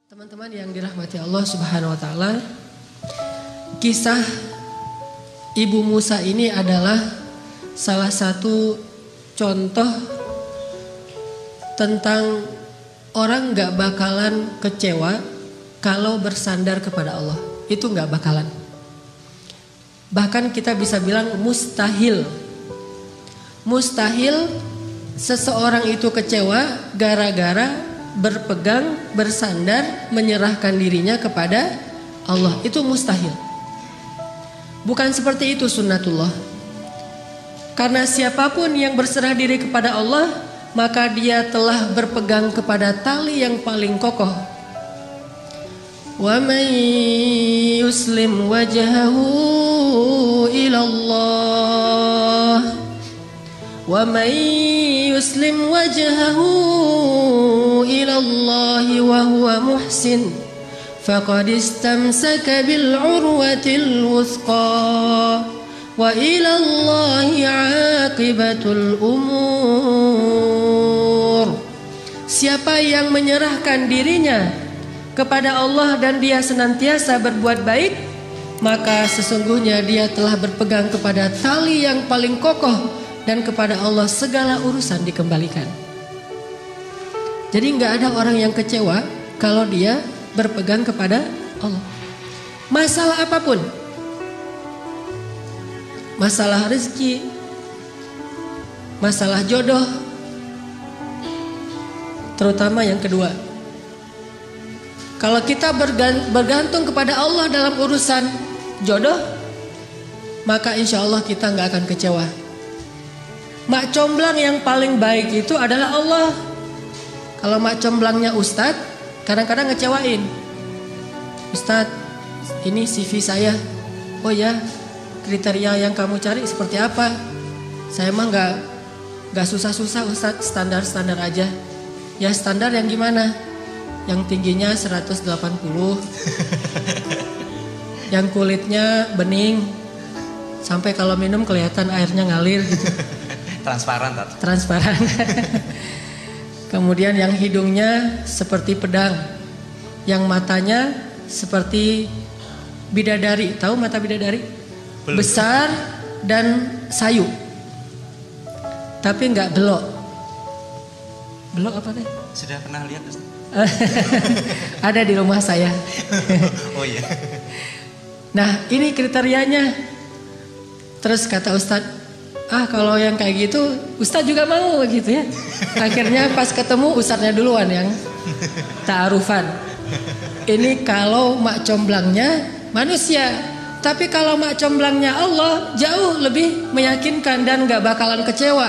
Teman-teman yang dirahmati Allah Subhanahu wa taala, kisah Ibu Musa ini adalah salah satu contoh tentang orang gak bakalan kecewa kalau bersandar kepada Allah. Itu gak bakalan. Bahkan kita bisa bilang mustahil. Mustahil seseorang itu kecewa gara-gara berpegang, bersandar, menyerahkan dirinya kepada Allah. Itu mustahil. Bukan seperti itu sunnatullah. Karena siapapun yang berserah diri kepada Allah, maka dia telah berpegang kepada tali yang paling kokoh. Wa man yuslim wajhahu ila Allah, wa man yuslim wajhahu ila Allah wa huwa muhsin faqad istamsaka bil urwatil wuthqa wa ila Allah aqibatul umur. Siapa yang menyerahkan dirinya kepada Allah dan dia senantiasa berbuat baik, maka sesungguhnya dia telah berpegang kepada tali yang paling kokoh, dan kepada Allah segala urusan dikembalikan. Jadi nggak ada orang yang kecewa kalau dia berpegang kepada Allah. Masalah apapun, masalah rezeki, masalah jodoh, terutama yang kedua. Kalau kita bergantung kepada Allah dalam urusan jodoh, maka insya Allah kita nggak akan kecewa. Mak comblang yang paling baik itu adalah Allah. Kalau mak comblangnya ustadz, kadang-kadang ngecewain. Ustadz, ini CV saya. Oh ya, kriteria yang kamu cari seperti apa? Saya mah nggak susah-susah ustadz, standar-standar aja. Ya standar yang gimana? Yang tingginya 180, yang kulitnya bening, sampai kalau minum kelihatan airnya ngalir gitu. Transparan. Kemudian yang hidungnya seperti pedang, yang matanya seperti bidadari. Tahu mata bidadari? Belum. Besar dan sayu, tapi nggak belok. Belok apa deh? Sudah pernah lihat? Ada di rumah saya. Oh iya. Nah ini kriterianya. Terus kata Ustadz, kalau yang kayak gitu Ustadz juga mau gitu ya. Akhirnya pas ketemu Ustadznya duluan yang ta'arufan. Ini kalau mak comblangnya manusia. Tapi kalau mak comblangnya Allah, jauh lebih meyakinkan dan gak bakalan kecewa.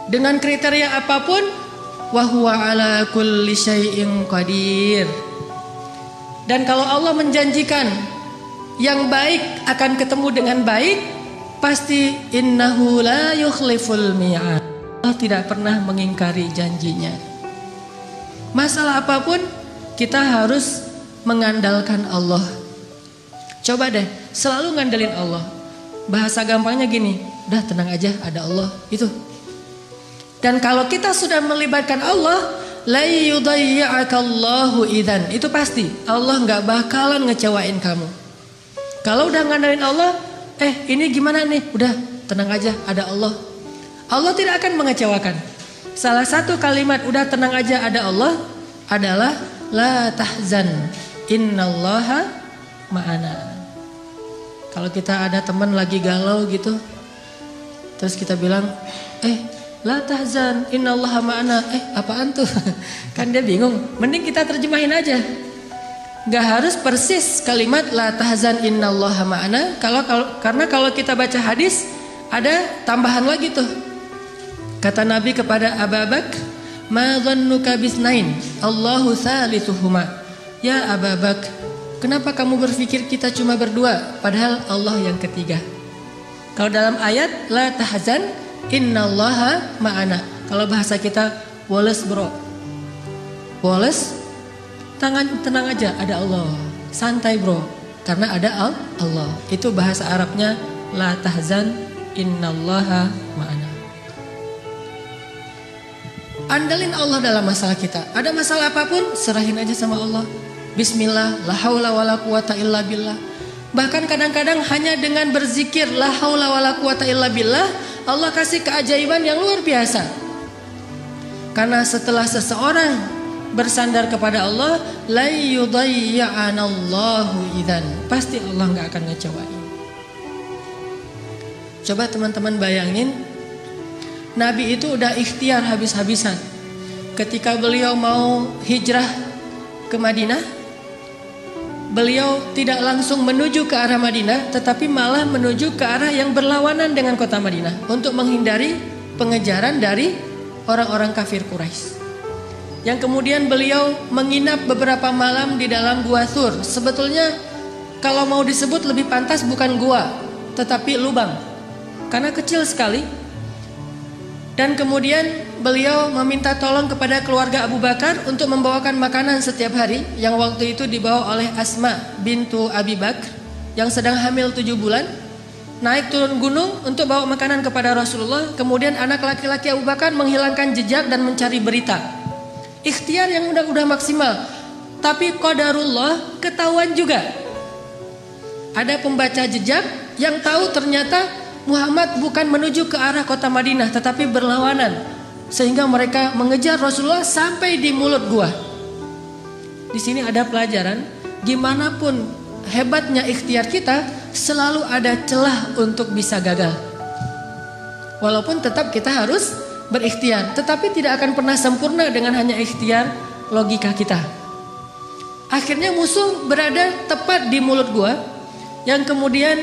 Dengan kriteria apapun, wa huwa ala kulli syai'in qadir. Dan kalau Allah menjanjikan yang baik akan ketemu dengan baik, pasti innahu la yukhliful mi'ad. Allah tidak pernah mengingkari janjinya. Masalah apapun kita harus mengandalkan Allah. Coba deh selalu ngandelin Allah. Bahasa gampangnya gini, udah tenang aja, ada Allah. Itu. Dan kalau kita sudah melibatkan Allah, la yudayya'akallahu idzan. Itu pasti Allah nggak bakalan ngecewain kamu. Kalau udah ngandelin Allah, ini gimana nih? Udah tenang aja, ada Allah. Allah tidak akan mengecewakan. Salah satu kalimat udah tenang aja ada Allah adalah la tahzan, innallaha ma'ana. Kalau kita ada teman lagi galau gitu, terus kita bilang, la tahzan, innallaha ma'ana. Apaan tuh? Kan dia bingung. Mending kita terjemahin aja. Gak harus persis kalimat la tahzan innallaha ma'ana. Karena kalau kita baca hadis ada tambahan lagi tuh. Kata Nabi kepada Abu Bakar, ma dhannuka bisnain Allahu thalithuhuma. Ya Abu Bakar, kenapa kamu berpikir kita cuma berdua padahal Allah yang ketiga? Kalau dalam ayat la tahzan innallaha ma'ana. Kalau bahasa kita woles bro. Woles, tenang aja ada Allah. Santai bro, karena ada Allah. Itu bahasa Arabnya la tahzan innallaha ma'ana. andalin Allah dalam masalah kita. Ada masalah apapun, serahin aja sama Allah. Bismillah, la haula wala quwata illa billah. Bahkan kadang-kadang hanya dengan berzikir la haula wala quwata illa billah, Allah kasih keajaiban yang luar biasa. Karena setelah seseorang bersandar kepada Allah, la yudayya'anallahu idzan, pasti Allah nggak akan ngecewain. Coba teman-teman bayangin, Nabi itu udah ikhtiar habis-habisan. Ketika beliau mau hijrah ke Madinah, beliau tidak langsung menuju ke arah Madinah, tetapi malah menuju ke arah yang berlawanan dengan kota Madinah untuk menghindari pengejaran dari orang-orang kafir Quraisy. Yang kemudian beliau menginap beberapa malam di dalam gua Thur. Sebetulnya kalau mau disebut lebih pantas bukan gua, tetapi lubang, karena kecil sekali. Dan kemudian beliau meminta tolong kepada keluarga Abu Bakar untuk membawakan makanan setiap hari, yang waktu itu dibawa oleh Asma bintu Abi Bakr yang sedang hamil 7 bulan. Naik turun gunung untuk bawa makanan kepada Rasulullah. Kemudian anak laki-laki Abu Bakar menghilangkan jejak dan mencari berita. Ikhtiar yang udah maksimal. Tapi qadarullah, ketahuan juga. Ada pembaca jejak yang tahu ternyata Muhammad bukan menuju ke arah kota Madinah, tetapi berlawanan. Sehingga mereka mengejar Rasulullah sampai di mulut gua. Di sini ada pelajaran, gimana pun hebatnya ikhtiar kita, selalu ada celah untuk bisa gagal. Walaupun tetap kita harus berikhtiar, tetapi tidak akan pernah sempurna dengan hanya ikhtiar logika kita. Akhirnya musuh berada tepat di mulut gua, yang kemudian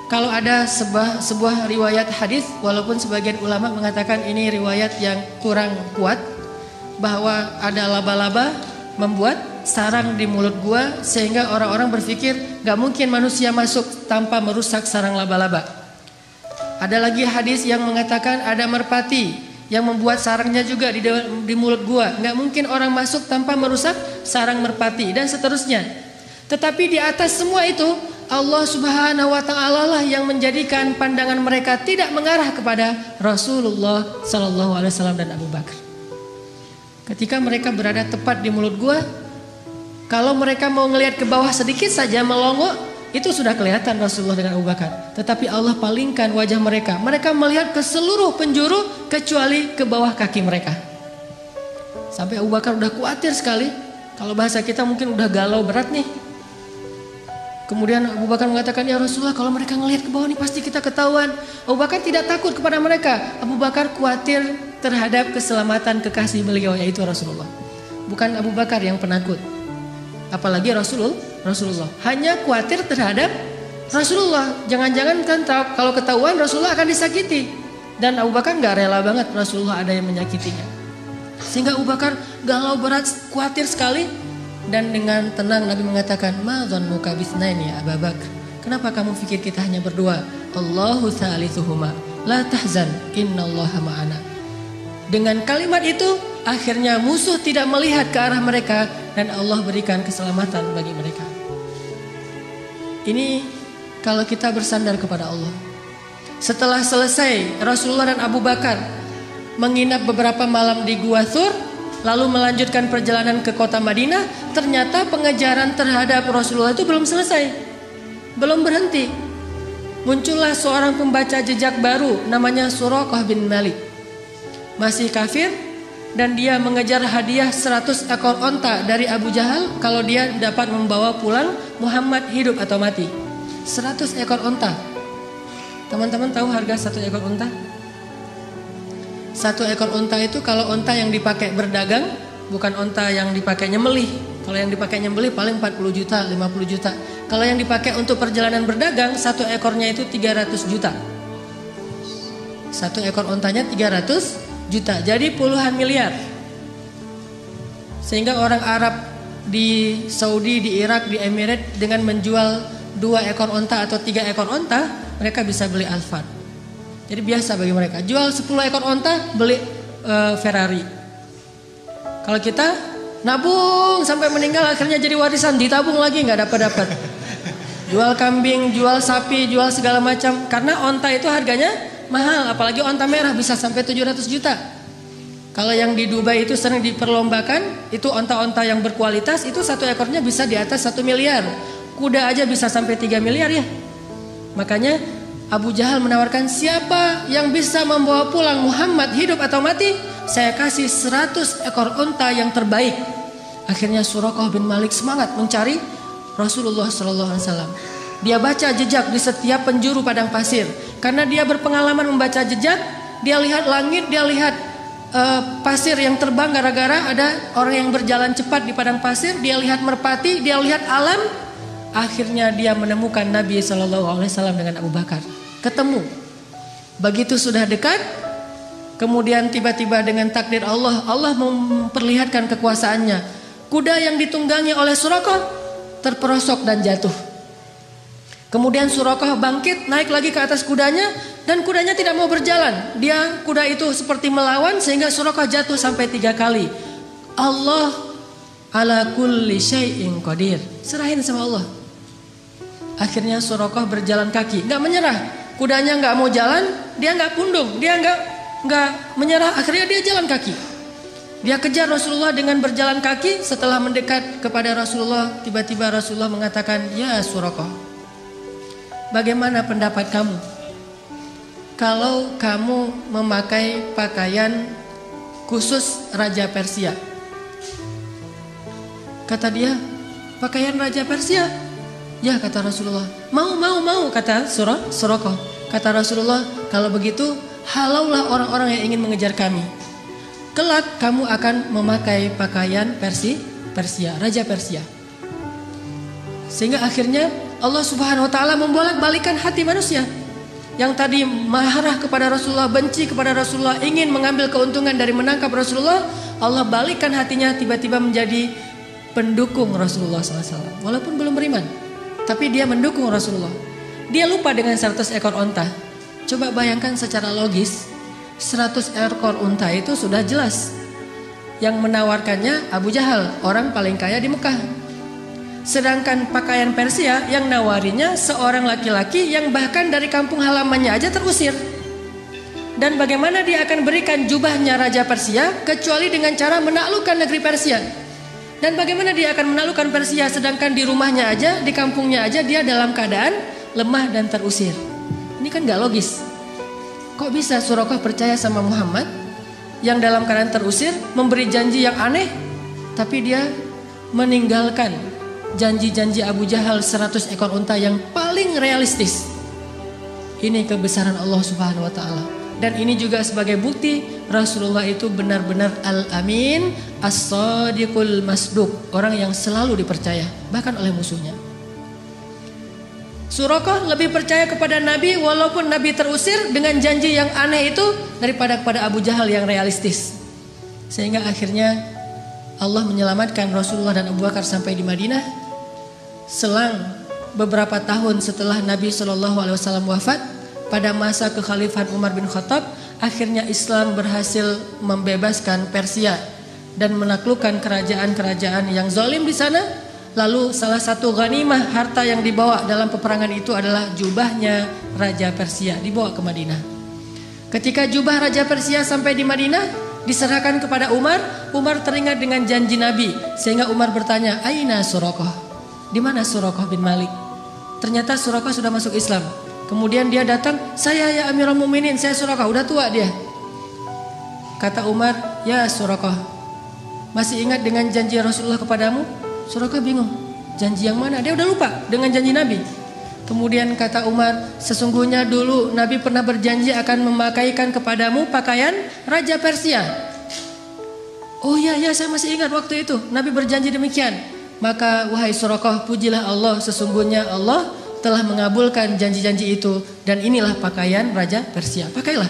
kalau ada sebuah riwayat hadis, walaupun sebagian ulama mengatakan ini riwayat yang kurang kuat, bahwa ada laba-laba membuat sarang di mulut gua, sehingga orang-orang berpikir gak mungkin manusia masuk tanpa merusak sarang laba-laba. Ada lagi hadis yang mengatakan ada merpati yang membuat sarangnya juga di mulut gua, gak mungkin orang masuk tanpa merusak sarang merpati, dan seterusnya. Tetapi di atas semua itu, Allah Subhanahu wa Ta'ala lah yang menjadikan pandangan mereka tidak mengarah kepada Rasulullah Sallallahu Alaihi Wasallam dan Abu Bakar. Ketika mereka berada tepat di mulut gua, kalau mereka mau ngelihat ke bawah sedikit saja melongo, itu sudah kelihatan Rasulullah dengan Abu Bakar. Tetapi Allah palingkan wajah mereka. Mereka melihat ke seluruh penjuru kecuali ke bawah kaki mereka. Sampai Abu Bakar udah khawatir sekali. Kalau bahasa kita mungkin udah galau berat nih. Kemudian Abu Bakar mengatakan, ya Rasulullah, kalau mereka ngelihat ke bawah ini pasti kita ketahuan. Abu Bakar tidak takut kepada mereka. Abu Bakar khawatir terhadap keselamatan kekasih beliau, yaitu Rasulullah. Bukan Abu Bakar yang penakut. Apalagi Rasulullah. Hanya khawatir terhadap Rasulullah. Jangan-jangan kan kalau ketahuan Rasulullah akan disakiti. Dan Abu Bakar gak rela banget Rasulullah ada yang menyakitinya. Sehingga Abu Bakar galau berat, khawatir sekali. Dan dengan tenang Nabi mengatakan, ma dhannuka bitsnaini ya Abu Bakar. Kenapa kamu pikir kita hanya berdua? Allahu thalithuhuma, la tahzan, innallaha ma'ana. Dengan kalimat itu, akhirnya musuh tidak melihat ke arah mereka dan Allah berikan keselamatan bagi mereka. Ini kalau kita bersandar kepada Allah. Setelah selesai Rasulullah dan Abu Bakar menginap beberapa malam di Gua Thur, lalu melanjutkan perjalanan ke kota Madinah, ternyata pengejaran terhadap Rasulullah itu belum selesai. Belum berhenti. Muncullah seorang pembaca jejak baru namanya Suraqah bin Malik. Masih kafir dan dia mengejar hadiah 100 ekor onta dari Abu Jahal kalau dia dapat membawa pulang Muhammad hidup atau mati. 100 ekor onta. Teman-teman tahu harga 1 ekor onta? 1 ekor onta itu kalau onta yang dipakai berdagang, bukan onta yang dipakai nyembelih. Kalau yang dipakai nyembelih paling 40 juta, 50 juta. Kalau yang dipakai untuk perjalanan berdagang, 1 ekornya itu 300 juta. 1 ekor ontanya 300 juta. Jadi puluhan miliar. Sehingga orang Arab di Saudi, di Irak, di Emirat dengan menjual 2 ekor onta atau 3 ekor onta, mereka bisa beli Alphard. Jadi biasa bagi mereka. Jual 10 ekor onta, beli Ferrari. Kalau kita nabung sampai meninggal, akhirnya jadi warisan, ditabung lagi nggak dapat. Jual kambing, jual sapi, jual segala macam. Karena onta itu harganya mahal, apalagi onta merah bisa sampai 700 juta. Kalau yang di Dubai itu sering diperlombakan, itu onta-onta yang berkualitas, itu satu ekornya bisa di atas 1 miliar. Kuda aja bisa sampai 3 miliar ya. Makanya Abu Jahal menawarkan, siapa yang bisa membawa pulang Muhammad hidup atau mati, saya kasih 100 ekor onta yang terbaik. Akhirnya Suraqah bin Malik semangat mencari Rasulullah SAW. Dia baca jejak di setiap penjuru padang pasir. Karena dia berpengalaman membaca jejak, dia lihat langit, dia lihat pasir yang terbang gara-gara ada orang yang berjalan cepat di padang pasir. Dia lihat merpati, dia lihat alam. Akhirnya dia menemukan Nabi SAW dengan Abu Bakar. Ketemu. Begitu sudah dekat, kemudian tiba-tiba dengan takdir Allah, Allah memperlihatkan kekuasaannya. Kuda yang ditunggangi oleh Suraqah terperosok dan jatuh. Kemudian Suraqah bangkit, naik lagi ke atas kudanya, dan kudanya tidak mau berjalan. Kuda itu seperti melawan sehingga Suraqah jatuh sampai 3 kali. Allah ala kulli syai'in qadir. Serahin sama Allah. Akhirnya Suraqah berjalan kaki, nggak menyerah. Kudanya nggak mau jalan, dia nggak pundung, dia nggak menyerah. Akhirnya dia jalan kaki. Dia kejar Rasulullah dengan berjalan kaki. Setelah mendekat kepada Rasulullah, tiba-tiba Rasulullah mengatakan, ya Suraqah, bagaimana pendapat kamu kalau kamu memakai pakaian khusus Raja Persia? Kata dia, pakaian Raja Persia? Ya, kata Rasulullah. Mau, kata Suraqah. Kata Rasulullah, kalau begitu halaulah orang-orang yang ingin mengejar kami. Kelak kamu akan memakai pakaian Persia, Raja Persia. Sehingga akhirnya Allah Subhanahu wa taala membolak-balikan hati manusia. Yang tadi marah kepada Rasulullah, benci kepada Rasulullah, ingin mengambil keuntungan dari menangkap Rasulullah, Allah balikkan hatinya tiba-tiba menjadi pendukung Rasulullah SAW. Walaupun belum beriman, tapi dia mendukung Rasulullah. Dia lupa dengan 100 ekor onta. Coba bayangkan secara logis, 100 ekor unta itu sudah jelas. Yang menawarkannya Abu Jahal, orang paling kaya di Mekah. Sedangkan pakaian Persia yang nawarinya seorang laki-laki yang bahkan dari kampung halamannya aja terusir. Dan bagaimana dia akan berikan jubahnya Raja Persia kecuali dengan cara menaklukkan negeri Persia. Dan bagaimana dia akan menaklukkan Persia sedangkan di rumahnya aja, di kampungnya aja dia dalam keadaan lemah dan terusir. Ini kan gak logis. Kok bisa Suraqah percaya sama Muhammad yang dalam keadaan terusir, memberi janji yang aneh, tapi dia meninggalkan janji-janji Abu Jahal 100 ekor unta yang paling realistis. Ini kebesaran Allah Subhanahu wa taala. Dan ini juga sebagai bukti Rasulullah itu benar-benar al-amin, as-sadiqul masduq, orang yang selalu dipercaya bahkan oleh musuhnya. Suraqah lebih percaya kepada Nabi walaupun Nabi terusir dengan janji yang aneh itu daripada kepada Abu Jahal yang realistis. Sehingga akhirnya Allah menyelamatkan Rasulullah dan Abu Bakar sampai di Madinah. Selang beberapa tahun setelah Nabi SAW wafat, pada masa kekhalifahan Umar bin Khattab, akhirnya Islam berhasil membebaskan Persia dan menaklukkan kerajaan-kerajaan yang zalim di sana. Lalu salah satu ghanimah harta yang dibawa dalam peperangan itu adalah jubahnya Raja Persia, dibawa ke Madinah. Ketika jubah Raja Persia sampai di Madinah, diserahkan kepada Umar. Umar teringat dengan janji Nabi, sehingga Umar bertanya, Aina Suraqah? Di mana Suraqah bin Malik? Ternyata Suraqah sudah masuk Islam. Kemudian dia datang, saya ya Amirul Mukminin, saya Suraqah, udah tua dia. Kata Umar, ya Suraqah, masih ingat dengan janji Rasulullah kepadamu? Suraqah bingung, janji yang mana? Dia udah lupa dengan janji Nabi. Kemudian kata Umar, sesungguhnya dulu Nabi pernah berjanji akan memakaikan kepadamu pakaian Raja Persia. Oh ya, saya masih ingat waktu itu Nabi berjanji demikian. Maka wahai Suraqah, pujilah Allah, sesungguhnya Allah telah mengabulkan janji-janji itu. Dan inilah pakaian Raja Persia, pakailah.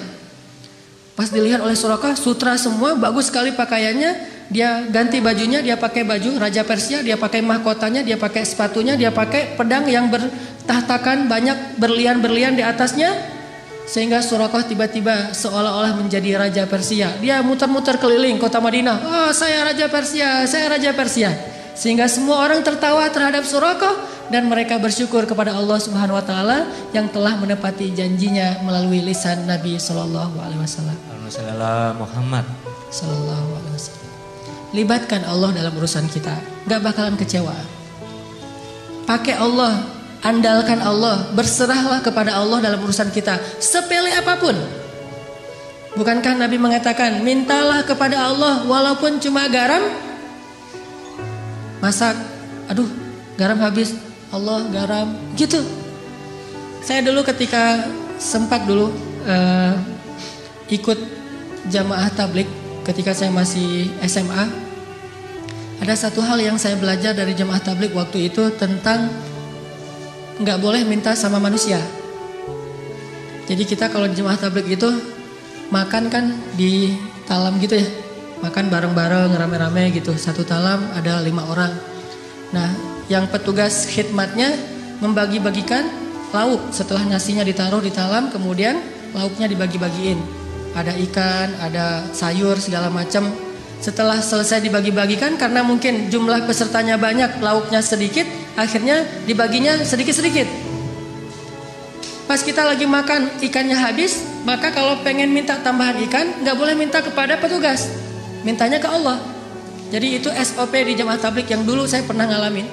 Pas dilihat oleh Suraqah, sutra semua, bagus sekali pakaiannya. Dia ganti bajunya, dia pakai baju Raja Persia, dia pakai mahkotanya, dia pakai sepatunya, dia pakai pedang yang bertahtakan banyak berlian-berlian di atasnya. Sehingga Suraqah tiba-tiba seolah-olah menjadi Raja Persia. Dia muter-muter keliling kota Madinah. Oh, saya Raja Persia, saya Raja Persia. Sehingga semua orang tertawa terhadap Suraqah dan mereka bersyukur kepada Allah Subhanahu wa taala yang telah menepati janjinya melalui lisan Nabi sallallahu alaihi wasallam. sholli ala Muhammad. Sallallahu alaihi wasallam. Libatkan Allah dalam urusan kita, gak bakalan kecewa. Pakai Allah, andalkan Allah, berserahlah kepada Allah dalam urusan kita, sepele apapun. Bukankah Nabi mengatakan, mintalah kepada Allah walaupun cuma garam? Masak, aduh garam habis, Allah garam, gitu. Saya dulu ketika sempat dulu ikut jamaah tablik ketika saya masih SMA, ada satu hal yang saya belajar dari jamaah tablik waktu itu tentang nggak boleh minta sama manusia. Jadi kita kalau jamaah tablik itu makan kan di talam gitu ya, makan bareng-bareng rame-rame gitu, satu talam ada 5 orang. Nah, yang petugas khidmatnya membagi-bagikan lauk setelah nasinya ditaruh di talam, kemudian lauknya dibagi-bagiin. Ada ikan, ada sayur segala macam. Setelah selesai dibagi-bagikan, karena mungkin jumlah pesertanya banyak, lauknya sedikit, akhirnya dibaginya sedikit-sedikit. Pas kita lagi makan ikannya habis, maka kalau pengen minta tambahan ikan, nggak boleh minta kepada petugas, mintanya ke Allah. Jadi itu SOP di jamaah tablik yang dulu saya pernah ngalamin.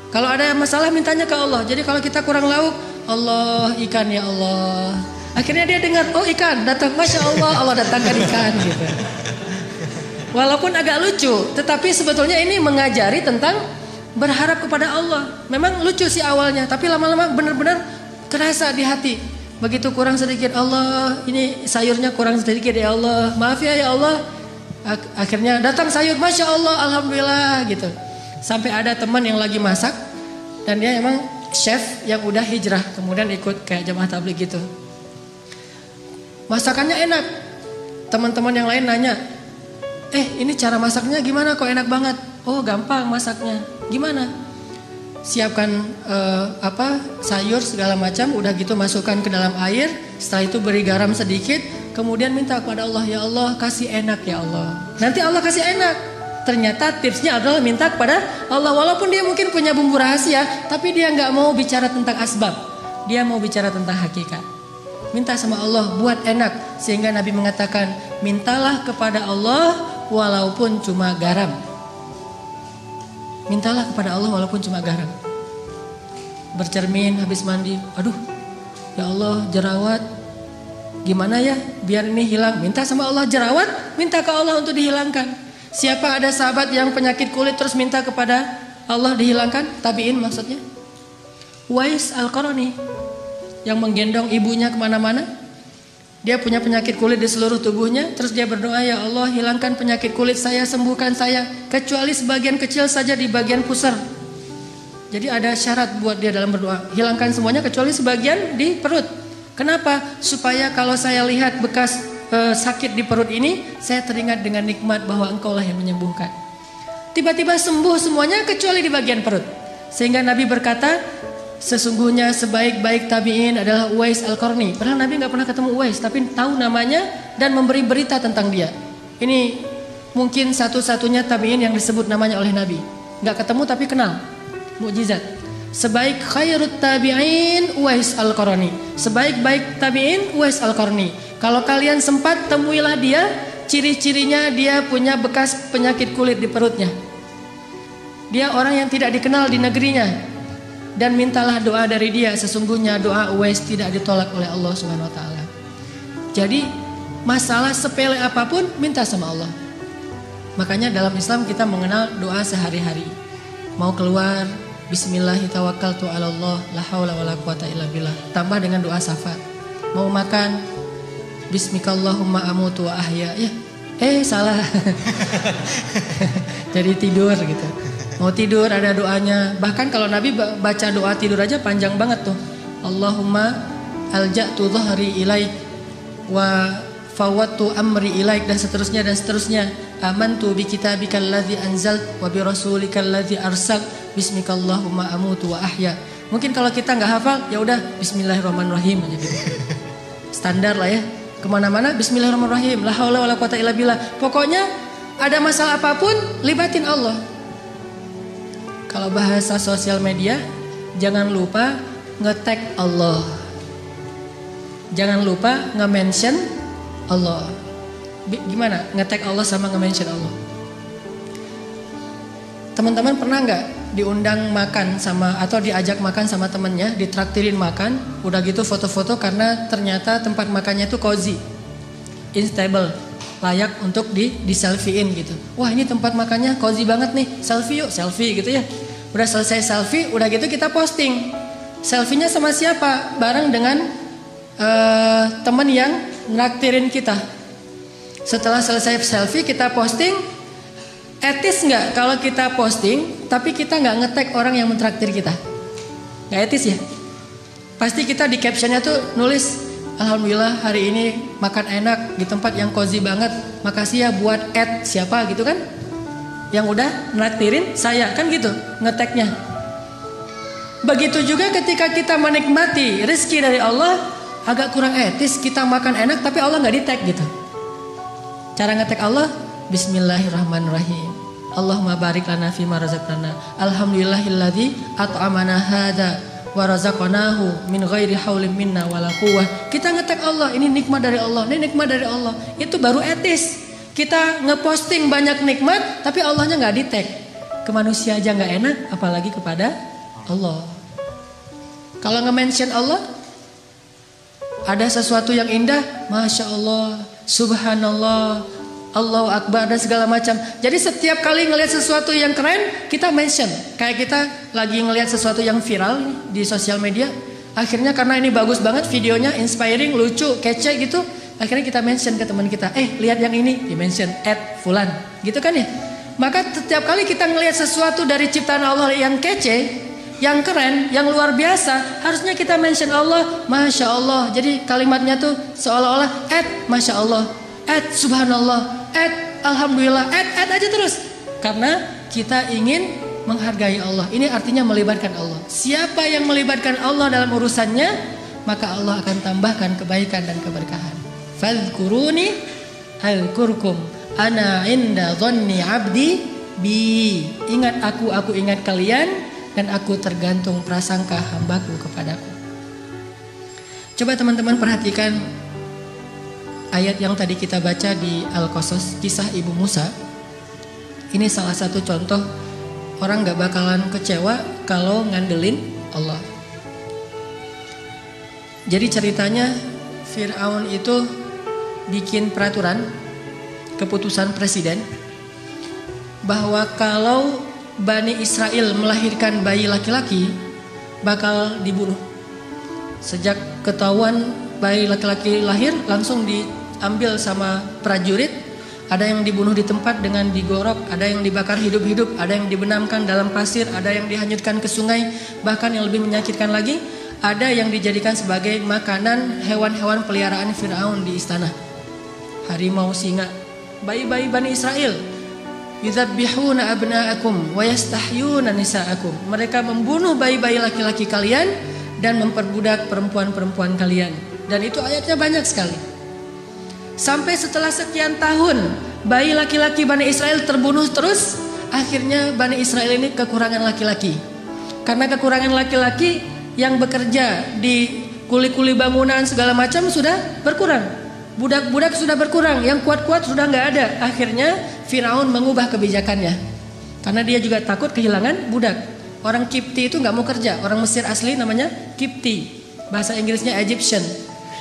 Kalau ada masalah mintanya ke Allah. Jadi kalau kita kurang lauk, Allah ikan ya Allah. Akhirnya dia dengar, oh ikan datang, masya Allah, Allah datangkan ikan gitu. Walaupun agak lucu, tetapi sebetulnya ini mengajari tentang berharap kepada Allah. Memang lucu sih awalnya, tapi lama-lama benar-benar kerasa di hati. Begitu kurang sedikit, Allah ini sayurnya kurang sedikit ya Allah, maaf ya Allah. Akhirnya datang sayur, masya Allah, alhamdulillah gitu. Sampai ada teman yang lagi masak dan dia emang chef yang udah hijrah, kemudian ikut kayak jamaah tabligh gitu. Masakannya enak. Teman-teman yang lain nanya, ini cara masaknya gimana kok enak banget? Oh gampang masaknya. Gimana? Siapkan sayur segala macam, udah gitu masukkan ke dalam air, setelah itu beri garam sedikit, kemudian minta kepada Allah, ya Allah kasih enak ya Allah. Nanti Allah kasih enak. Ternyata tipsnya adalah minta kepada Allah, walaupun dia mungkin punya bumbu rahasia, tapi dia nggak mau bicara tentang asbab, dia mau bicara tentang hakikat. Minta sama Allah buat enak, sehingga Nabi mengatakan, mintalah kepada Allah walaupun cuma garam. Mintalah kepada Allah walaupun cuma garam. Bercermin habis mandi, aduh ya Allah jerawat, gimana ya biar ini hilang? Minta sama Allah jerawat, minta ke Allah untuk dihilangkan. Siapa ada sahabat yang penyakit kulit terus minta kepada Allah dihilangkan? Tabi'in maksudnya. Uwais Al-Qarani yang menggendong ibunya kemana-mana. Dia punya penyakit kulit di seluruh tubuhnya, terus dia berdoa, ya Allah hilangkan penyakit kulit saya, sembuhkan saya, kecuali sebagian kecil saja di bagian pusar. Jadi ada syarat buat dia dalam berdoa, hilangkan semuanya kecuali sebagian di perut. Kenapa? Supaya kalau saya lihat bekas sakit di perut ini, saya teringat dengan nikmat bahwa Engkaulah yang menyembuhkan. Tiba-tiba sembuh semuanya kecuali di bagian perut. Sehingga Nabi berkata, sesungguhnya sebaik-baik tabi'in adalah Uwais Al-Qarni. Padahal Nabi gak pernah ketemu Uwais, tapi tahu namanya dan memberi berita tentang dia. Ini mungkin satu-satunya tabi'in yang disebut namanya oleh Nabi. Gak ketemu tapi kenal. Mukjizat. Sebaik khairut tabi'in Uwais Al-Qarni. Sebaik-baik tabi'in Uwais Al-Qarni. Kalau kalian sempat temuilah dia, ciri-cirinya dia punya bekas penyakit kulit di perutnya. Dia orang yang tidak dikenal di negerinya. Dan mintalah doa dari dia, sesungguhnya doa Uwais tidak ditolak oleh Allah Subhanahu wa taala. Jadi masalah sepele apapun minta sama Allah. Makanya dalam Islam kita mengenal doa sehari-hari. Mau keluar, bismillahirrahmanirrahim, Allah, la haula wala quwata illa billah. Tambah dengan doa syafaat. Mau makan, bismikallahumma amutu wa ahya. Ya, salah. Jadi tidur gitu. Mau tidur ada doanya. Bahkan kalau Nabi baca doa tidur aja panjang banget tuh. Allahumma alja'tu dhahri ilaik wa fawattu amri ilaik, dan seterusnya dan seterusnya. Amantu bi kitabikal ladzi anzalt wa bi rasulikal ladzi arsal bismikallahumma amutu wa ahya. Mungkin kalau kita nggak hafal ya udah bismillahirrahmanirrahim aja gitu. Standar lah ya. Kemana-mana bismillahirrahmanirrahim, la haula wala quwata illa billah. Pokoknya ada masalah apapun libatin Allah. Kalau bahasa sosial media, jangan lupa nge-tag Allah. Jangan lupa nge-mention Allah. gimana nge-tag Allah sama nge-mention Allah. Teman-teman pernah nggak diundang makan sama atau diajak makan sama temennya, ditraktirin makan, udah gitu foto-foto karena ternyata tempat makannya itu cozy, instable, layak untuk di selfie-in gitu. Wah ini tempat makannya cozy banget nih, selfie yuk, selfie gitu ya. Udah selesai selfie, udah gitu kita posting. Selfie-nya sama siapa? Bareng dengan teman yang naktirin kita. Setelah selesai selfie kita posting. Etis nggak kalau kita posting tapi kita nggak nge-tag orang yang mentraktir kita? Nggak etis ya? Pasti kita di captionnya tuh nulis, alhamdulillah hari ini makan enak di tempat yang cozy banget. Makasih ya buat siapa gitu kan? Yang udah naktirin saya kan gitu nge-tagnya. Begitu juga ketika kita menikmati rezeki dari Allah, agak kurang etis kita makan enak tapi Allah nggak di-tag gitu. Cara nge-tag Allah, Bismillahirrahmanirrahim. Allahumma barik lana fima razaqtana. Alhamdulillahilladzi at'amana hadza wa razaqnahu min ghairi haulin minna wala quwwah. Kita nge-tag Allah, ini nikmat dari Allah, ini nikmat dari Allah. Itu baru etis. Kita ngeposting banyak nikmat tapi Allahnya nggak di-tag. Ke manusia aja nggak enak, apalagi kepada Allah. Kalau nge-mention Allah, ada sesuatu yang indah, Masya Allah, Subhanallah, Allahu Akbar dan segala macam. Jadi setiap kali ngelihat sesuatu yang keren, kita mention. Kayak kita lagi ngelihat sesuatu yang viral di sosial media, akhirnya karena ini bagus banget videonya, inspiring, lucu, kece gitu, akhirnya kita mention ke teman kita, lihat yang ini, di mention @fulan, gitu kan ya. Maka setiap kali kita ngelihat sesuatu dari ciptaan Allah yang kece, yang keren, yang luar biasa, harusnya kita mention Allah, Masya Allah. Jadi kalimatnya tuh seolah-olah Masya Allah, Subhanallah, Alhamdulillah, aja terus. Karena kita ingin menghargai Allah. Ini artinya melibatkan Allah. Siapa yang melibatkan Allah dalam urusannya, maka Allah akan tambahkan kebaikan dan keberkahan. Fadhkuruni azkurkum ana inda dhanni abdi bi. Ingat aku ingat kalian, dan aku tergantung prasangka hambaku kepadaku. Coba teman-teman perhatikan ayat yang tadi kita baca di Al-Qasas, kisah Ibu Musa. Ini salah satu contoh orang gak bakalan kecewa kalau ngandelin Allah. Jadi ceritanya Fir'aun itu bikin peraturan, keputusan presiden, bahwa kalau Bani Israel melahirkan bayi laki-laki bakal dibunuh. Sejak ketahuan bayi laki-laki lahir, langsung diambil sama prajurit. Ada yang dibunuh di tempat dengan digorok, ada yang dibakar hidup-hidup, ada yang dibenamkan dalam pasir, ada yang dihanyutkan ke sungai. Bahkan yang lebih menyakitkan lagi, ada yang dijadikan sebagai makanan hewan-hewan peliharaan Fir'aun di istana. Harimau, singa, bayi-bayi Bani Israel. Yudzabbihuna abna'akum wa yastahyuna nisa'akum. Mereka membunuh bayi-bayi laki-laki kalian dan memperbudak perempuan-perempuan kalian. Dan itu ayatnya banyak sekali. Sampai setelah sekian tahun bayi laki-laki Bani Israel terbunuh terus, akhirnya Bani Israel ini kekurangan laki-laki. Karena kekurangan laki-laki yang bekerja di kuli-kuli bangunan segala macam sudah berkurang. Budak-budak sudah berkurang, yang kuat-kuat sudah nggak ada. Akhirnya Firaun mengubah kebijakannya, karena dia juga takut kehilangan budak. Orang Kipti itu nggak mau kerja, orang Mesir asli namanya Kipti, bahasa Inggrisnya Egyptian.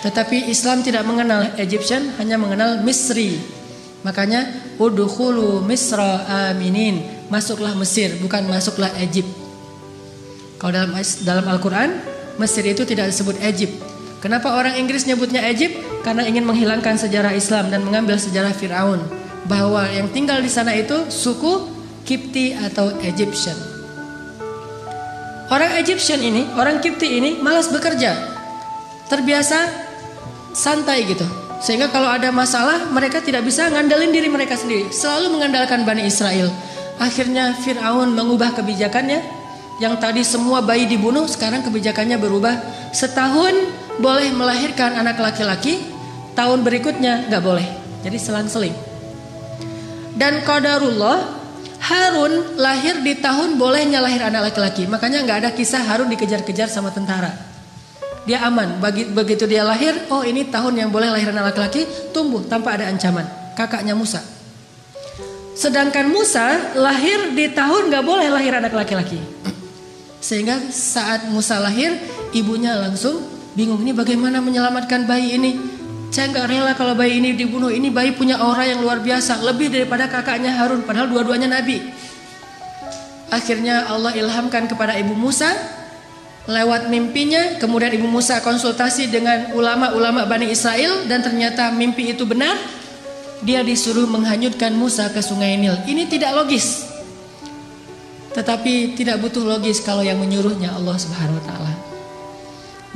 Tetapi Islam tidak mengenal Egyptian, hanya mengenal Misri. Makanya udkhulu Misra aminin, masuklah Mesir, bukan masuklah Egypt. Kalau dalam Al-Quran, Mesir itu tidak disebut Egypt. Kenapa orang Inggris nyebutnya Egypt? Karena ingin menghilangkan sejarah Islam dan mengambil sejarah Fir'aun, bahwa yang tinggal di sana itu suku Kipti atau Egyptian. Orang Egyptian ini, orang Kipti ini malas bekerja, terbiasa santai gitu, sehingga kalau ada masalah mereka tidak bisa ngandelin diri mereka sendiri, selalu mengandalkan Bani Israel. Akhirnya Fir'aun mengubah kebijakannya. Yang tadi semua bayi dibunuh, sekarang kebijakannya berubah. Setahun boleh melahirkan anak laki-laki, tahun berikutnya gak boleh. Jadi selang-seling. Dan qadarullah, Harun lahir di tahun bolehnya lahir anak laki-laki. Makanya gak ada kisah Harun dikejar-kejar sama tentara. Dia aman. Begitu dia lahir, oh ini tahun yang boleh lahir anak laki-laki, tumbuh tanpa ada ancaman. kakaknya Musa. Sedangkan Musa lahir di tahun gak boleh lahir anak laki-laki. Sehingga saat Musa lahir, ibunya langsung bingung, ini bagaimana menyelamatkan bayi ini. Saya gak rela kalau bayi ini dibunuh. Ini bayi punya aura yang luar biasa, lebih daripada kakaknya Harun, padahal dua-duanya nabi. Akhirnya Allah ilhamkan kepada ibu Musa lewat mimpinya. Kemudian ibu Musa konsultasi dengan ulama-ulama Bani Israel, dan ternyata mimpi itu benar. Dia disuruh menghanyutkan Musa ke sungai Nil. Ini tidak logis, tetapi tidak butuh logis kalau yang menyuruhnya Allah Subhanahu wa taala.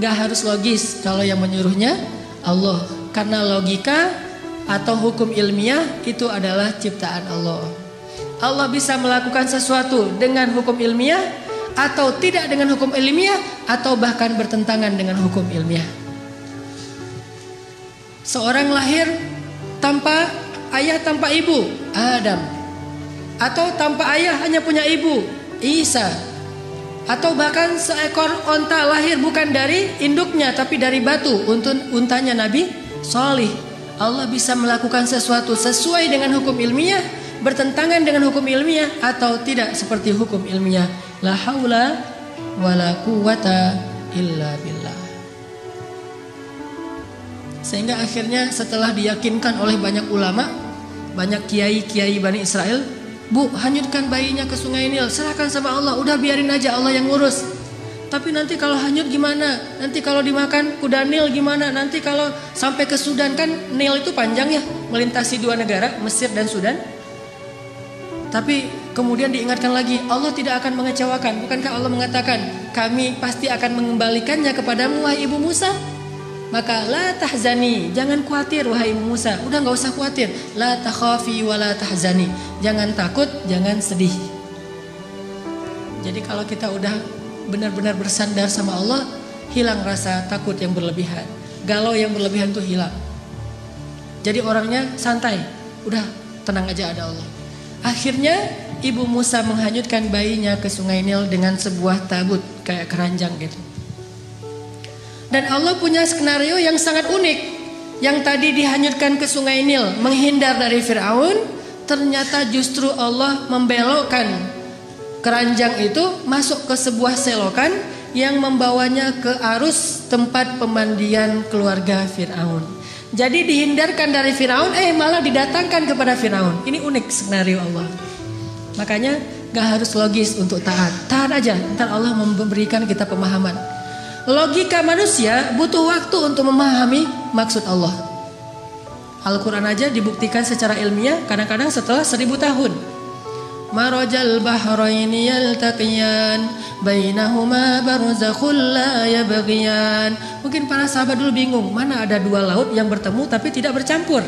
Gak harus logis kalau yang menyuruhnya Allah, karena logika atau hukum ilmiah itu adalah ciptaan Allah. Allah bisa melakukan sesuatu dengan hukum ilmiah, atau tidak dengan hukum ilmiah, atau bahkan bertentangan dengan hukum ilmiah. Seorang lahir tanpa ayah, tanpa ibu, Adam. Atau tanpa ayah hanya punya ibu, Isa. Atau bahkan seekor onta lahir bukan dari induknya tapi dari batu, untanya Nabi Shalih. Allah bisa melakukan sesuatu sesuai dengan hukum ilmiah, bertentangan dengan hukum ilmiah, atau tidak seperti hukum ilmiah. La haula wala quwata illa billah. Sehingga akhirnya setelah diyakinkan oleh banyak ulama, banyak kiai-kiai Bani Israel, Bu, hanyutkan bayinya ke sungai Nil, serahkan sama Allah, udah biarin aja Allah yang ngurus. Tapi nanti kalau hanyut gimana? Nanti kalau dimakan kuda Nil gimana? Nanti kalau sampai ke Sudan, kan Nil itu panjang ya, melintasi dua negara, Mesir dan Sudan. Tapi kemudian diingatkan lagi, Allah tidak akan mengecewakan. Bukankah Allah mengatakan, kami pasti akan mengembalikannya kepadamu wahai ibu Musa? Maka la tahzani, jangan khawatir wahai ibu Musa. Udah gak usah khawatir. La takhafi wa la tahzani, jangan takut, jangan sedih. Jadi kalau kita udah benar-benar bersandar sama Allah, hilang rasa takut yang berlebihan, galau yang berlebihan tuh hilang. Jadi orangnya santai, udah tenang aja, ada Allah. Akhirnya ibu Musa menghanyutkan bayinya ke sungai Nil dengan sebuah tabut kayak keranjang gitu. Dan Allah punya skenario yang sangat unik. Yang tadi dihanyutkan ke sungai Nil menghindar dari Fir'aun, ternyata justru Allah membelokkan keranjang itu masuk ke sebuah selokan yang membawanya ke arus tempat pemandian keluarga Fir'aun. Jadi dihindarkan dari Fir'aun, malah didatangkan kepada Fir'aun. Ini unik skenario Allah. Makanya gak harus logis untuk taat. Taat aja, ntar Allah memberikan kita pemahaman. Logika manusia butuh waktu untuk memahami maksud Allah. Al-Quran aja dibuktikan secara ilmiah kadang-kadang setelah 1000 tahun. Marajal bahraini yaltaqiyan bainahuma barzakhul la yabghiyan. Mungkin para sahabat dulu bingung, mana ada dua laut yang bertemu tapi tidak bercampur.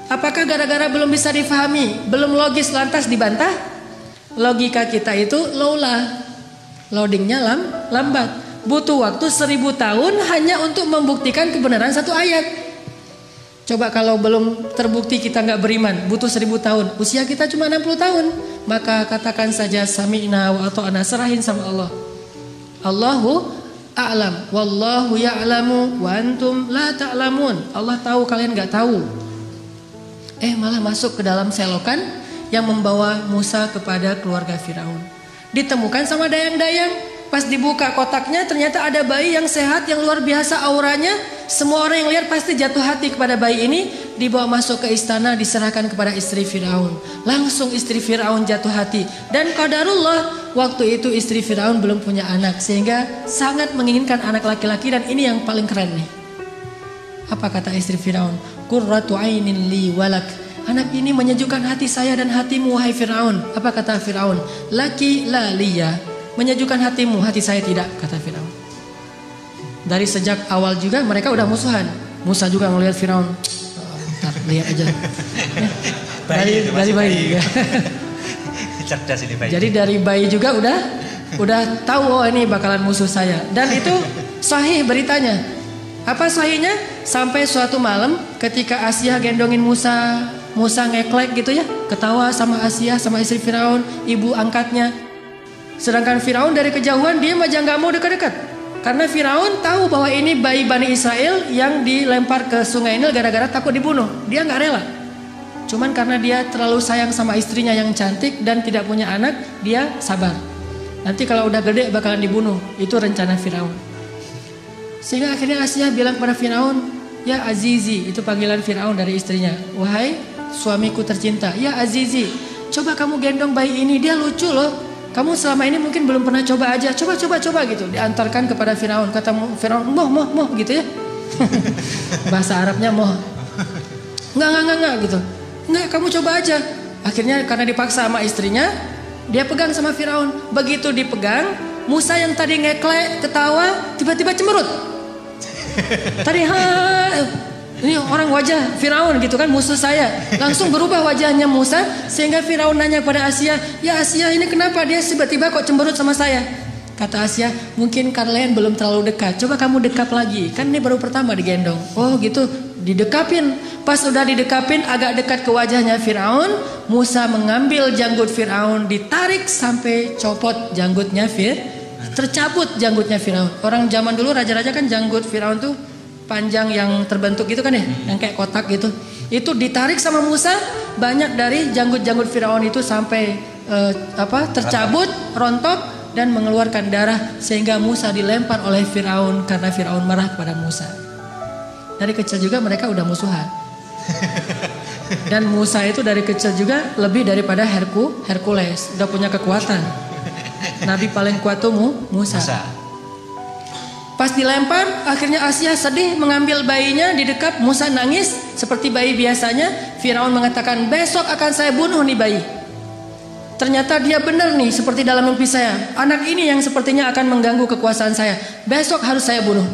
Apakah gara-gara belum bisa difahami, belum logis lantas dibantah? Logika kita itu loadingnya lambat. Butuh waktu 1000 tahun hanya untuk membuktikan kebenaran satu ayat. Coba kalau belum terbukti kita gak beriman, butuh 1000 tahun. Usia kita cuma 60 tahun. Maka katakan saja sami'na wa ata'na, serahin sama Allah. Allahu a'lam, wallahu ya'lamu wa antum la ta'lamun. Allah tahu, kalian gak tahu. Malah masuk ke dalam selokan yang membawa Musa kepada keluarga Firaun. Ditemukan sama dayang-dayang. Pas dibuka kotaknya ternyata ada bayi yang sehat, yang luar biasa auranya. Semua orang yang lihat pasti jatuh hati kepada bayi ini. Dibawa masuk ke istana, diserahkan kepada istri Firaun. Langsung istri Firaun jatuh hati. Dan qadarullah, waktu itu istri Firaun belum punya anak, sehingga sangat menginginkan anak laki-laki. Dan ini yang paling keren nih. Apa kata istri Firaun? Qurratu ainin li walak. Anak ini menyejukkan hati saya dan hatimu wahai Firaun. Apa kata Firaun? Laki la liya. Menyejukkan hatimu, hati saya tidak, kata Firaun. Dari sejak awal juga mereka udah musuhan. Musa juga ngelihat Firaun. Ntar lihat aja. Dari bayi. Cerdas ini bayi. Jadi dari bayi juga udah tahu, oh ini bakalan musuh saya. Dan itu sahih beritanya. Apa sahihnya? Sampai suatu malam ketika Asia gendongin Musa ngeklek gitu ya, ketawa sama Asia, sama istri Firaun, ibu angkatnya. Sedangkan Firaun dari kejauhan dia aja gak mau dekat-dekat. Karena Firaun tahu bahwa ini bayi Bani Israel yang dilempar ke sungai Nil gara-gara takut dibunuh. Dia gak rela. Cuman karena dia terlalu sayang sama istrinya yang cantik dan tidak punya anak, dia sabar. Nanti kalau udah gede bakalan dibunuh. Itu rencana Firaun. Sehingga akhirnya Asia bilang kepada Firaun, ya Azizi, itu panggilan Firaun dari istrinya. Wahai suamiku tercinta, ya Azizi, coba kamu gendong bayi ini, dia lucu loh. Kamu selama ini mungkin belum pernah coba aja, coba gitu. Diantarkan kepada Firaun. Kata Firaun, moh gitu ya. Bahasa Arabnya moh. Enggak gitu. Enggak, kamu coba aja. Akhirnya karena dipaksa sama istrinya, dia pegang sama Firaun. Begitu dipegang, Musa yang tadi ngeklek, ketawa, tiba-tiba cemberut. Tadi ini orang wajah Firaun gitu kan, musuh saya. Langsung berubah wajahnya Musa, sehingga Firaun nanya pada Asia, ya Asia ini kenapa dia tiba-tiba kok cemberut sama saya? Kata Asia, mungkin kalian belum terlalu dekat. Coba kamu dekap lagi, kan ini baru pertama digendong. Oh gitu, didekapin. Pas udah didekapin agak dekat ke wajahnya Firaun, Musa mengambil janggut Firaun, ditarik sampai copot janggutnya tercabut janggutnya Firaun. Orang zaman dulu raja-raja kan janggut Firaun tuh panjang yang terbentuk gitu kan ya, yang kayak kotak gitu. Itu ditarik sama Musa, banyak dari janggut-janggut Firaun itu sampai tercabut, rontok dan mengeluarkan darah, sehingga Musa dilempar oleh Firaun karena Firaun marah kepada Musa. Dari kecil juga mereka udah musuhan. Dan Musa itu dari kecil juga lebih daripada Hercules, udah punya kekuatan. Nabi paling kuat tuh Musa. Pas dilempar, akhirnya Asia sedih mengambil bayinya, didekap, Musa nangis seperti bayi biasanya. Firaun mengatakan, besok akan saya bunuh nih bayi. Ternyata dia benar nih, seperti dalam mimpi saya. Anak ini yang sepertinya akan mengganggu kekuasaan saya. Besok harus saya bunuh.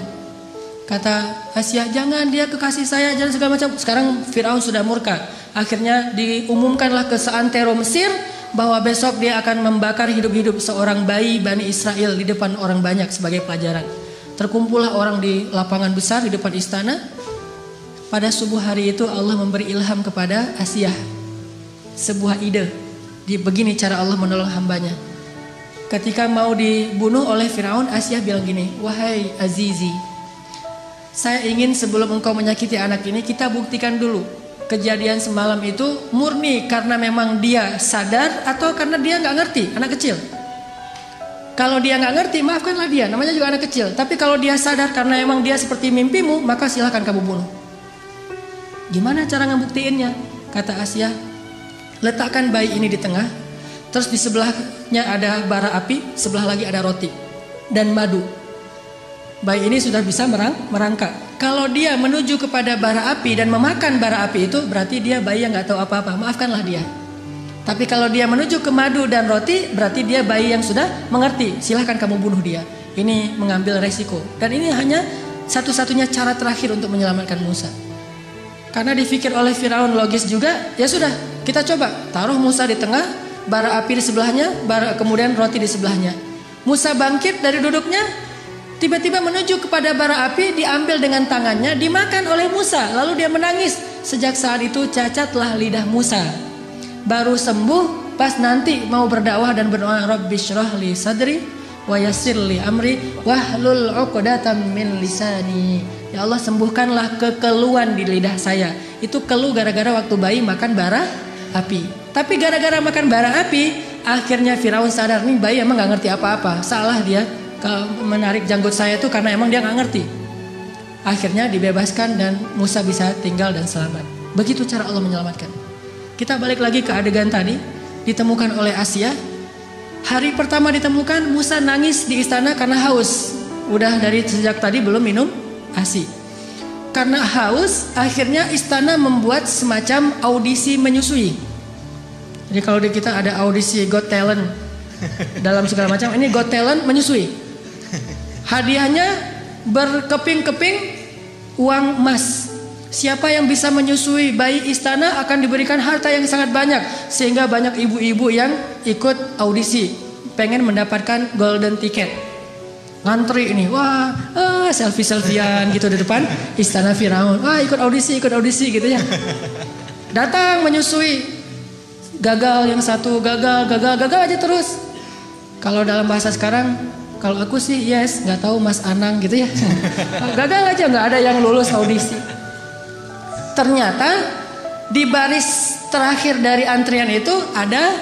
Kata Asia, jangan, dia kekasih saya, jangan segala macam. Sekarang Firaun sudah murka. Akhirnya diumumkanlah ke seantero Mesir bahwa besok dia akan membakar hidup-hidup seorang bayi Bani Israel di depan orang banyak sebagai pelajaran. Terkumpullah orang di lapangan besar di depan istana. Pada subuh hari itu Allah memberi ilham kepada Asia sebuah ide. Begini cara Allah menolong hambanya. Ketika mau dibunuh oleh Firaun, Asia bilang gini, wahai Azizi, saya ingin sebelum engkau menyakiti anak ini, kita buktikan dulu kejadian semalam itu murni karena memang dia sadar atau karena dia nggak ngerti, anak kecil. Kalau dia nggak ngerti, maafkanlah dia, namanya juga anak kecil. Tapi kalau dia sadar karena emang dia seperti mimpimu, maka silahkan kamu bunuh. Gimana cara ngebuktiinnya? Kata Asia, letakkan bayi ini di tengah, terus di sebelahnya ada bara api, sebelah lagi ada roti dan madu. Bayi ini sudah bisa merangkak. Kalau dia menuju kepada bara api dan memakan bara api itu, berarti dia bayi yang nggak tahu apa-apa. Maafkanlah dia. Tapi kalau dia menuju ke madu dan roti, berarti dia bayi yang sudah mengerti. Silahkan kamu bunuh dia. Ini mengambil resiko. Dan ini hanya satu-satunya cara terakhir untuk menyelamatkan Musa. Karena dipikir oleh Firaun logis juga, ya sudah, kita coba taruh Musa di tengah, bara api di sebelahnya, kemudian roti di sebelahnya. Musa bangkit dari duduknya, tiba-tiba menuju kepada bara api, diambil dengan tangannya, dimakan oleh Musa. Lalu dia menangis. Sejak saat itu cacatlah lidah Musa. Baru sembuh pas nanti mau berdakwah dan berdoa, Rabbi syrah li sadri wa yassir li amri wahlul 'uqdatam min lisani. Ya Allah, sembuhkanlah kekeluhan di lidah saya. Itu keluh gara-gara waktu bayi makan bara api. Tapi gara-gara makan bara api, akhirnya Firaun sadar, nih bayi emang gak ngerti apa-apa. Salah dia menarik janggut saya itu karena emang dia gak ngerti. Akhirnya dibebaskan dan Musa bisa tinggal dan selamat. Begitu cara Allah menyelamatkan. Kita balik lagi ke adegan tadi, ditemukan oleh Asia. Hari pertama ditemukan, Musa nangis di istana karena haus. Udah dari sejak tadi belum minum ASI. Karena haus, akhirnya istana membuat semacam audisi menyusui. Jadi kalau di kita ada audisi Got Talent dalam segala macam, ini Got Talent menyusui. Hadiahnya berkeping-keping uang emas. Siapa yang bisa menyusui bayi istana akan diberikan harta yang sangat banyak. Sehingga banyak ibu-ibu yang ikut audisi, pengen mendapatkan golden ticket. Ngantri ini, wah, selfie-selfian gitu di depan istana Firaun. Wah, ikut audisi gitu ya. Datang menyusui. Gagal yang satu, gagal aja terus. Kalau dalam bahasa sekarang, kalau aku sih yes, nggak tahu Mas Anang gitu ya. Gagal aja, nggak ada yang lulus audisi. Ternyata di baris terakhir dari antrian itu ada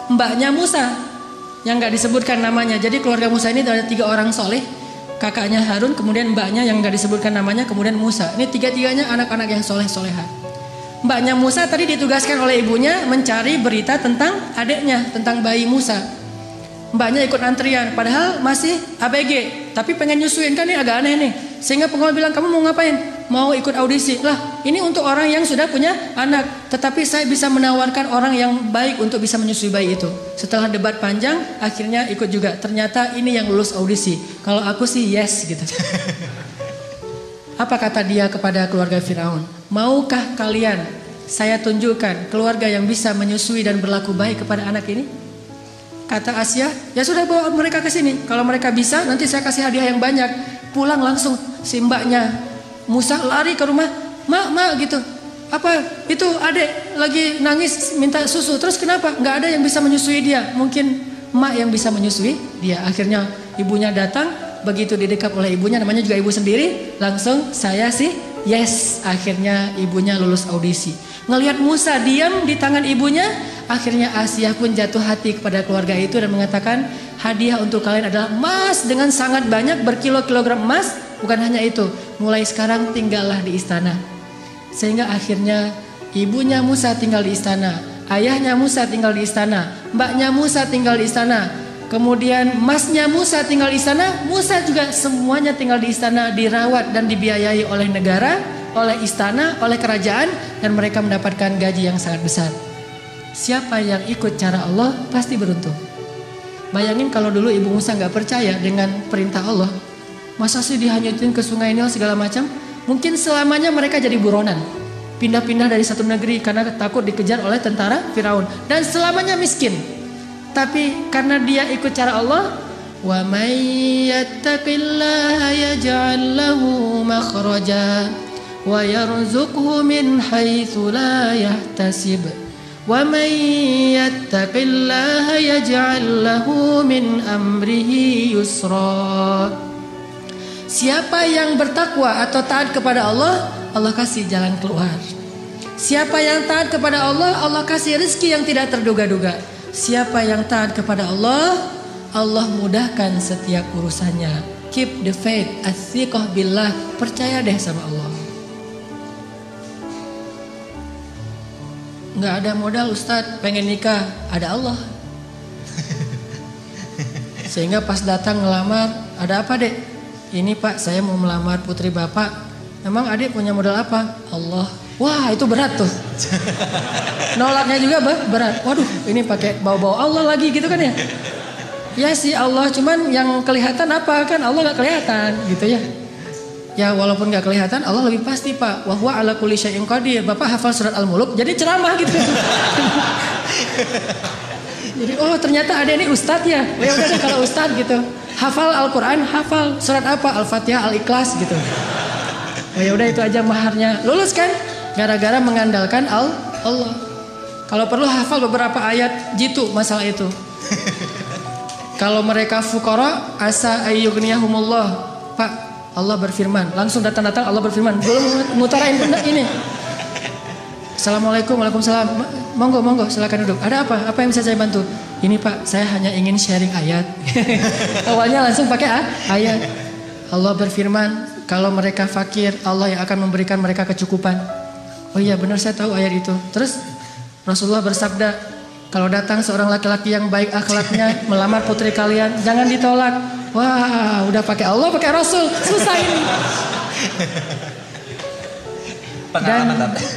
mbaknya Musa yang nggak disebutkan namanya. Jadi keluarga Musa ini ada 3 orang soleh, kakaknya Harun, kemudian mbaknya yang nggak disebutkan namanya, kemudian Musa. Ini 3-tiganya anak-anak yang soleh-soleha. Mbaknya Musa tadi ditugaskan oleh ibunya mencari berita tentang adiknya, tentang bayi Musa. Mbaknya ikut antrian, padahal masih ABG, tapi pengen nyusuin, kan ini agak aneh nih. Sehingga pengawal bilang, kamu mau ngapain? Mau ikut audisi. Lah, ini untuk orang yang sudah punya anak, tetapi saya bisa menawarkan orang yang baik untuk bisa menyusui bayi itu. Setelah debat panjang, akhirnya ikut juga. Ternyata ini yang lulus audisi. Kalau aku sih yes gitu. Apa kata dia kepada keluarga Firaun? Maukah kalian saya tunjukkan keluarga yang bisa menyusui dan berlaku baik kepada anak ini? Kata Asia, ya sudah bawa mereka ke sini. Kalau mereka bisa, nanti saya kasih hadiah yang banyak. Pulang langsung si mbaknya Musa lari ke rumah, mak gitu. Apa itu adek lagi nangis minta susu. Terus kenapa? Nggak ada yang bisa menyusui dia. Mungkin mak yang bisa menyusui dia. Akhirnya ibunya datang. Begitu didekap oleh ibunya, namanya juga ibu sendiri. Langsung saya sih yes. Akhirnya ibunya lulus audisi. Ngelihat Musa diam di tangan ibunya, akhirnya Asia pun jatuh hati kepada keluarga itu dan mengatakan, hadiah untuk kalian adalah emas dengan sangat banyak, berkilo-kilogram emas. Bukan hanya itu, mulai sekarang tinggallah di istana. Sehingga akhirnya ibunya Musa tinggal di istana, ayahnya Musa tinggal di istana, mbaknya Musa tinggal di istana, kemudian masnya Musa tinggal di istana. Musa juga semuanya tinggal di istana, dirawat dan dibiayai oleh negara, oleh istana, oleh kerajaan, dan mereka mendapatkan gaji yang sangat besar. Siapa yang ikut cara Allah pasti beruntung. Bayangin kalau dulu ibu Musa nggak percaya dengan perintah Allah, masa sih dihanyutin ke sungai Nil segala macam? Mungkin selamanya mereka jadi buronan, pindah-pindah dari satu negeri karena takut dikejar oleh tentara Firaun, dan selamanya miskin. Tapi karena dia ikut cara Allah, wa may yattaqillaha yaj'al lahu makhraja wa yarzuqhu min haitsu la yahtasib. Wa may yattaqillaha yaj'al lahu min amrihi yusra. Siapa yang bertakwa atau taat kepada Allah, Allah kasih jalan keluar. Siapa yang taat kepada Allah, Allah kasih rezeki yang tidak terduga-duga. Siapa yang taat kepada Allah, Allah mudahkan setiap urusannya. Keep the faith, athiqah billah, percaya deh sama Allah. Nggak ada modal Ustadz, pengen nikah, ada Allah. Sehingga pas datang ngelamar, ada apa dek? Ini Pak, saya mau melamar putri Bapak. Emang adik punya modal apa? Allah. Wah, itu berat tuh. Nolaknya juga berat. Waduh, ini pakai bau-bau Allah lagi gitu kan ya? Ya sih Allah, cuman yang kelihatan apa kan? Allah nggak kelihatan gitu ya. Ya walaupun nggak kelihatan, Allah lebih pasti Pak. Wa huwa ala kulli syai'in qadir. Bapak hafal surat Al-Muluk, jadi ceramah gitu. Jadi oh ternyata ada ini ustadz ya. Ya udah deh kalau ustadz gitu. Hafal Al-Quran, hafal surat apa? Al-Fatihah, Al-Ikhlas gitu. Oh ya udah itu aja maharnya. Lulus kan? Gara-gara mengandalkan Allah. Kalau perlu hafal beberapa ayat jitu masalah itu. Kalau mereka fuqara, asa ayyughniyahumullah. Pak, Allah berfirman. Langsung datang-datang Allah berfirman. Belum mutarain ini. Assalamualaikum, waalaikumsalam. Monggo, silakan duduk. Ada apa? Apa yang bisa saya bantu? Ini Pak, saya hanya ingin sharing ayat. Awalnya langsung pakai ayat. Allah berfirman, kalau mereka fakir, Allah yang akan memberikan mereka kecukupan. Oh iya benar, saya tahu ayat itu. Terus Rasulullah bersabda, kalau datang seorang laki-laki yang baik akhlaknya melamar putri kalian, jangan ditolak. Wah, udah pakai Allah, pakai Rasul, susah ini.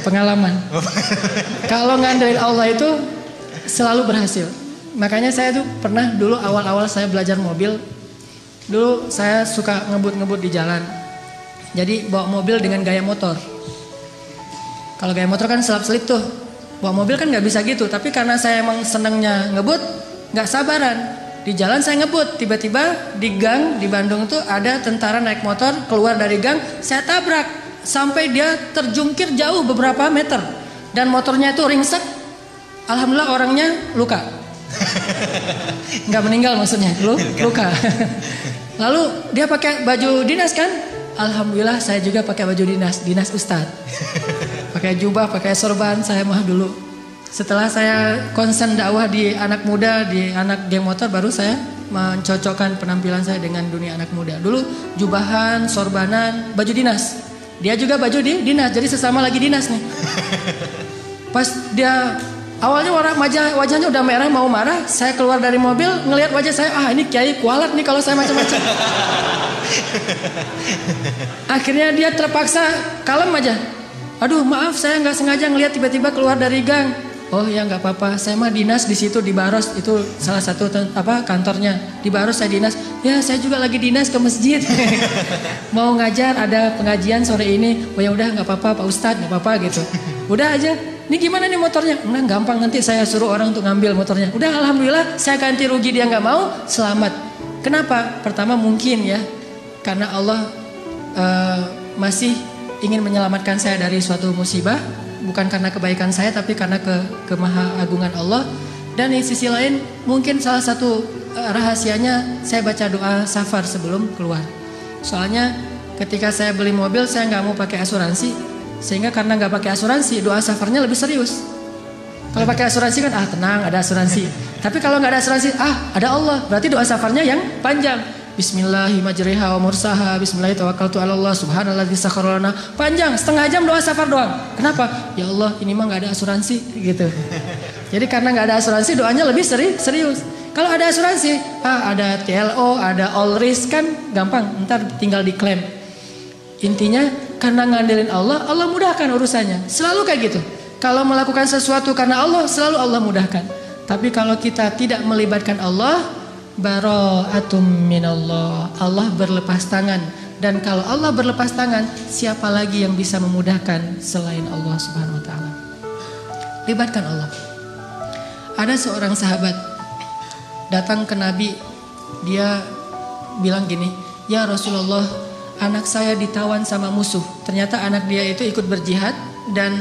Pengalaman. Kalau ngandelin Allah itu selalu berhasil. Makanya saya tuh pernah dulu awal-awal saya belajar mobil, dulu saya suka ngebut-ngebut di jalan. Jadi bawa mobil dengan gaya motor. Kalau gaya motor kan selap-selip tuh. Bawa mobil kan nggak bisa gitu. Tapi karena saya emang senengnya ngebut, nggak sabaran. Di jalan saya ngebut, tiba-tiba di gang di Bandung tuh ada tentara naik motor keluar dari gang, saya tabrak. Sampai dia terjungkir jauh beberapa meter. Dan motornya itu ringsek. Alhamdulillah orangnya luka. Nggak meninggal maksudnya, luka. Lalu dia pakai baju dinas kan? Alhamdulillah saya juga pakai baju dinas ustadz. Pakai jubah, pakai sorban, saya mah dulu. Setelah saya konsen dakwah di anak muda, di anak geng motor, baru saya mencocokkan penampilan saya dengan dunia anak muda. Dulu jubahan, sorbanan, baju dinas. Dia juga baju dinas, jadi sesama lagi dinas nih. Pas dia awalnya wajahnya udah merah mau marah, saya keluar dari mobil ngelihat wajah saya, ini kiai kualat nih kalau saya macam-macam. Akhirnya dia terpaksa kalem aja. Aduh maaf saya nggak sengaja ngelihat tiba-tiba keluar dari gang. Oh ya nggak apa-apa, saya mah dinas di situ di Baros, itu salah satu kantornya di Baros saya dinas. Ya saya juga lagi dinas ke masjid. Mau ngajar ada pengajian sore ini. Oh ya udah nggak apa-apa Pak Ustadz, nggak apa-apa gitu. Udah aja. Ini gimana nih motornya? Enggak gampang, nanti saya suruh orang untuk ngambil motornya. Udah alhamdulillah saya ganti rugi, dia nggak mau, selamat. Kenapa? Pertama mungkin ya karena Allah masih ingin menyelamatkan saya dari suatu musibah. Bukan karena kebaikan saya tapi karena kemaha-agungan Allah. Dan di sisi lain mungkin salah satu rahasianya saya baca doa safar sebelum keluar. Soalnya ketika saya beli mobil saya nggak mau pakai asuransi, sehingga karena nggak pakai asuransi doa safarnya lebih serius. Kalau pakai asuransi kan tenang ada asuransi. Tapi kalau nggak ada asuransi ada Allah, berarti doa safarnya yang panjang. Bismillahirrahmanirrahim wa mursaha bismillahirrahmanirrahim subhanalladzi sakhkhara lana. Panjang, setengah jam doa safar doang. Kenapa? Ya Allah, ini mah enggak ada asuransi gitu. Jadi karena enggak ada asuransi doanya lebih serius. Kalau ada asuransi, ada TLO, ada all risk kan gampang, ntar tinggal diklaim. Intinya karena ngandelin Allah, Allah mudahkan urusannya. Selalu kayak gitu. Kalau melakukan sesuatu karena Allah, selalu Allah mudahkan. Tapi kalau kita tidak melibatkan Allah, bara'atum minallah, Allah berlepas tangan. Dan kalau Allah berlepas tangan, siapa lagi yang bisa memudahkan selain Allah Subhanahu wa taala? Libatkan Allah. Ada seorang sahabat datang ke Nabi, dia bilang gini, "Ya Rasulullah, anak saya ditawan sama musuh." Ternyata anak dia itu ikut berjihad dan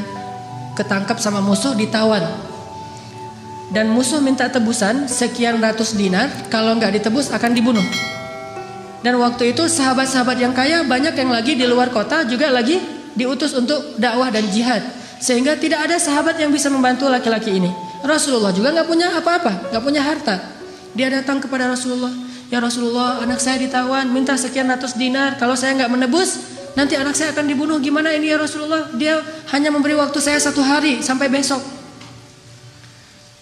ketangkap sama musuh, ditawan. Dan musuh minta tebusan sekian ratus dinar, kalau nggak ditebus akan dibunuh. Dan waktu itu sahabat-sahabat yang kaya banyak yang lagi di luar kota juga lagi diutus untuk dakwah dan jihad, sehingga tidak ada sahabat yang bisa membantu laki-laki ini. Rasulullah juga nggak punya apa-apa, nggak punya harta. Dia datang kepada Rasulullah, "Ya Rasulullah, anak saya ditawan, minta sekian ratus dinar, kalau saya nggak menebus nanti anak saya akan dibunuh. Gimana ini ya Rasulullah? Dia hanya memberi waktu saya 1 hari sampai besok."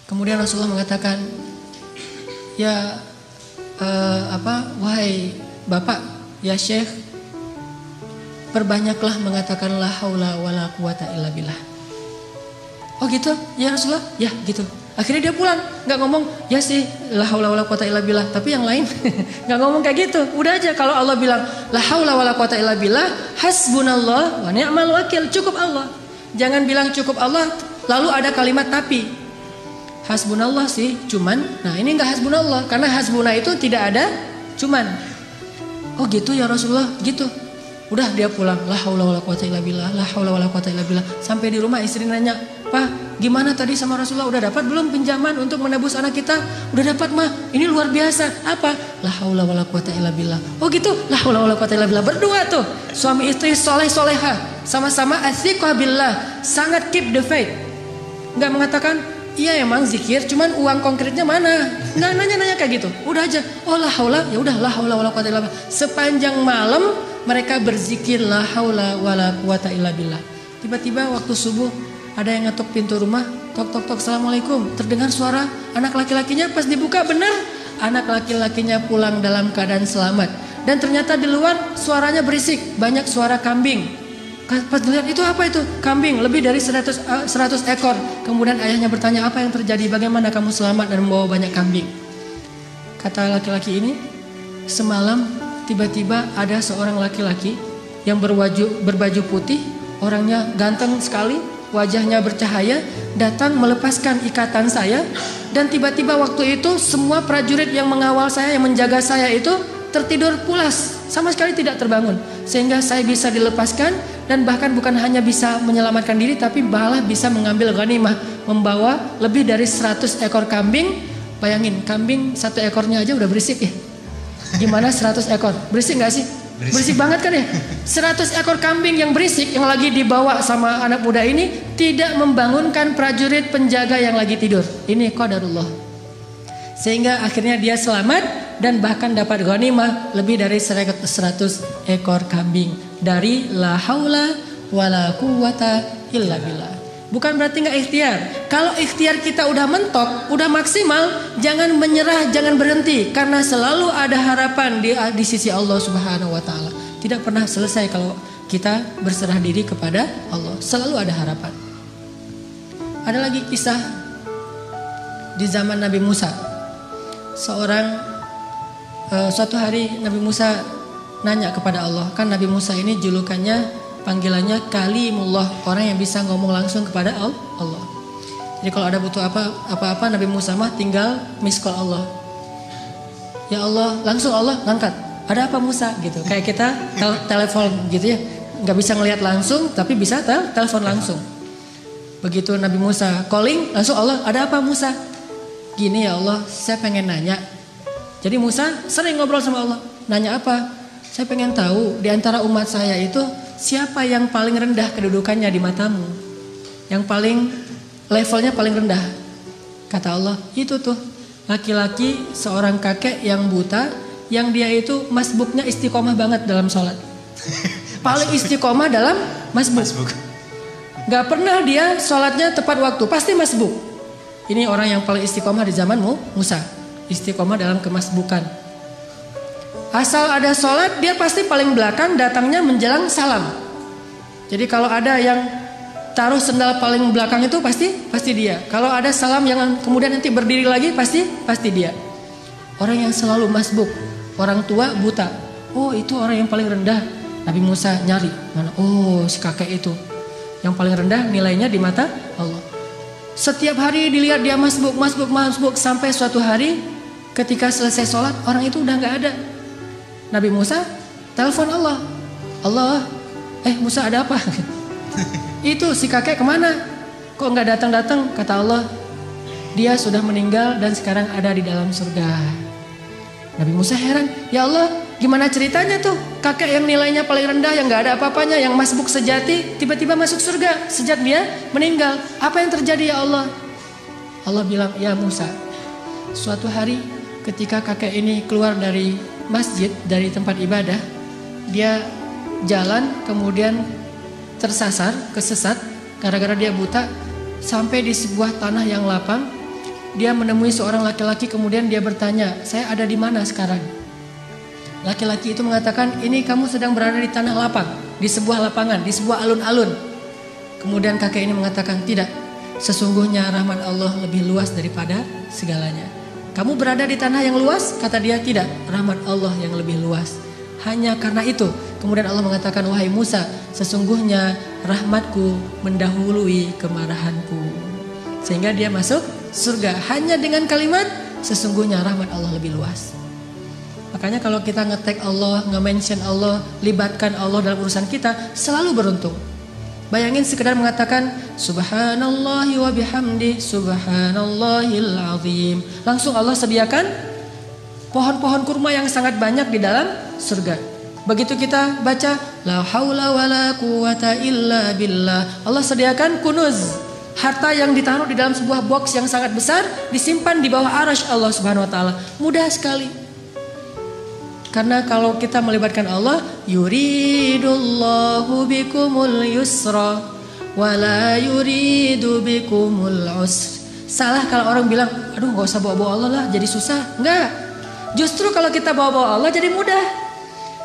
Kemudian Rasulullah mengatakan, "Ya wahai Bapak, ya Syekh, perbanyaklah mengatakan la haula wala quwata illa billah." Oh gitu, ya Rasulullah, ya gitu. Akhirnya dia pulang, nggak ngomong ya sih la haula wala quwata illa billah, tapi yang lain nggak ngomong kayak gitu. Udah aja kalau Allah bilang la haula wala quwata illa billah, hasbunallah wa ni'mal wakil, cukup Allah. Jangan bilang cukup Allah lalu ada kalimat tapi. Hasbunallah sih, cuman. Nah ini enggak hasbunallah, karena hasbunah itu tidak ada cuman. Oh gitu ya Rasulullah, gitu. Udah dia pulang, la haula wala quwata illa billah, la haula wala quwata illa billah. Sampai di rumah istri nanya, "Pak, gimana tadi sama Rasulullah? Udah dapat belum pinjaman untuk menebus anak kita?" "Udah dapat mah, ini luar biasa." "Apa?" "La haula wala quwata illa billah." "Oh gitu, la haula wala quwata illa billah." Berdua tuh, suami istri soleh-soleha, sama-sama athiqah billah, sangat keep the faith. Enggak mengatakan, "Iya emang zikir, cuman uang konkretnya mana?" Nggak nanya-nanya kayak gitu. Udah aja, oh la haula, ya udah la haula wala quwata illa billah. Sepanjang malam mereka berzikir la haula wala quwata illa billah. Tiba-tiba waktu subuh ada yang ngetok pintu rumah, tok tok tok, "Assalamualaikum." Terdengar suara anak laki-lakinya, pas dibuka benar anak laki-lakinya pulang dalam keadaan selamat. Dan ternyata di luar suaranya berisik, banyak suara kambing. Pas dilihat itu apa itu? Kambing, lebih dari 100 ekor. Kemudian ayahnya bertanya, "Apa yang terjadi? Bagaimana kamu selamat dan membawa banyak kambing?" Kata laki-laki ini, "Semalam tiba-tiba ada seorang laki-laki yang berbaju putih, orangnya ganteng sekali, wajahnya bercahaya, datang melepaskan ikatan saya. Dan tiba-tiba waktu itu semua prajurit yang mengawal saya, yang menjaga saya itu tertidur pulas, sama sekali tidak terbangun. Sehingga saya bisa dilepaskan dan bahkan bukan hanya bisa menyelamatkan diri, tapi malah bisa mengambil ghanimah, membawa lebih dari 100 ekor kambing." Bayangin, kambing 1 ekornya aja udah berisik ya. Gimana 100 ekor? Berisik gak sih? Berisik banget kan ya? 100 ekor kambing yang berisik yang lagi dibawa sama anak muda ini tidak membangunkan prajurit penjaga yang lagi tidur. Ini qadarullah. Sehingga akhirnya dia selamat dan bahkan dapat ghanimah lebih dari 100 ekor kambing dari la haula wala quwata illa billah. Bukan berarti nggak ikhtiar. Kalau ikhtiar kita udah mentok, udah maksimal, jangan menyerah, jangan berhenti, karena selalu ada harapan di sisi Allah Subhanahu wa taala. Tidak pernah selesai kalau kita berserah diri kepada Allah. Selalu ada harapan. Ada lagi kisah di zaman Nabi Musa. Suatu hari Nabi Musa nanya kepada Allah. Kan Nabi Musa ini julukannya, panggilannya Kalimullah, orang yang bisa ngomong langsung kepada Allah. Jadi kalau ada butuh apa-apa Nabi Musa mah tinggal miss call Allah. Ya Allah, langsung Allah ngangkat. Ada apa Musa gitu. Kayak kita telepon gitu ya. Nggak bisa ngelihat langsung tapi bisa telepon langsung. Begitu Nabi Musa calling, langsung Allah, ada apa Musa? Gini ya Allah, saya pengen nanya. Jadi Musa sering ngobrol sama Allah. Nanya apa? Saya pengen tahu di antara umat saya itu siapa yang paling rendah kedudukannya di matamu? Yang paling levelnya paling rendah. Kata Allah, itu tuh laki-laki seorang kakek yang buta, yang dia itu masbuknya istiqomah banget dalam sholat. Paling istiqomah dalam masbuk. Gak pernah dia sholatnya tepat waktu, pasti masbuk. Ini orang yang paling istiqomah di zamanmu, Musa. Istiqomah dalam kemasbukan. Asal ada sholat, dia pasti paling belakang, datangnya menjelang salam. Jadi kalau ada yang taruh sendal paling belakang itu pasti dia. Kalau ada salam yang kemudian nanti berdiri lagi, pasti dia. Orang yang selalu masbuk, orang tua buta. Oh, itu orang yang paling rendah. Nabi Musa nyari mana? Oh, si kakek itu yang paling rendah nilainya di mata Allah. Setiap hari dilihat dia masbuk sampai suatu hari ketika selesai sholat, orang itu udah nggak ada. Nabi Musa telepon Allah. Allah, Musa ada apa? Itu si kakek kemana? Kok nggak datang? Kata Allah, dia sudah meninggal dan sekarang ada di dalam surga. Nabi Musa heran, ya Allah, gimana ceritanya tuh? Kakek yang nilainya paling rendah, yang nggak ada apa-apanya, yang masbuk sejati, tiba-tiba masuk surga sejak dia meninggal. Apa yang terjadi ya Allah? Allah bilang, ya Musa, suatu hari ketika kakek ini keluar dari masjid, dari tempat ibadah, dia jalan kemudian kesesat gara-gara dia buta, sampai di sebuah tanah yang lapang. Dia menemui seorang laki-laki, kemudian dia bertanya, saya ada di mana sekarang? Laki-laki itu mengatakan, ini kamu sedang berada di tanah lapang, di sebuah lapangan, di sebuah alun-alun. Kemudian kakek ini mengatakan, tidak, sesungguhnya rahmat Allah lebih luas daripada segalanya. Kamu berada di tanah yang luas? Kata dia, tidak, rahmat Allah yang lebih luas. Hanya karena itu, kemudian Allah mengatakan, wahai Musa, sesungguhnya rahmatku mendahului kemarahanku. Sehingga dia masuk surga hanya dengan kalimat, sesungguhnya rahmat Allah lebih luas. Makanya kalau kita nge-tag Allah, nge-mention Allah, libatkan Allah dalam urusan kita, selalu beruntung. Bayangin sekedar mengatakan subhanallahi wa bihamdi subhanallahil azim, langsung Allah sediakan pohon-pohon kurma yang sangat banyak di dalam surga. Begitu kita baca la haula wala quwata illa billah, Allah sediakan kunuz, harta yang ditaruh di dalam sebuah box yang sangat besar, disimpan di bawah arasy Allah Subhanahu wa taala. Mudah sekali. Karena kalau kita melibatkan Allah, yuridullahu bikumul yusra wa la yuridu bikumul usr. Salah kalau orang bilang, aduh gak usah bawa-bawa Allah lah, jadi susah. Enggak. Justru kalau kita bawa-bawa Allah jadi mudah.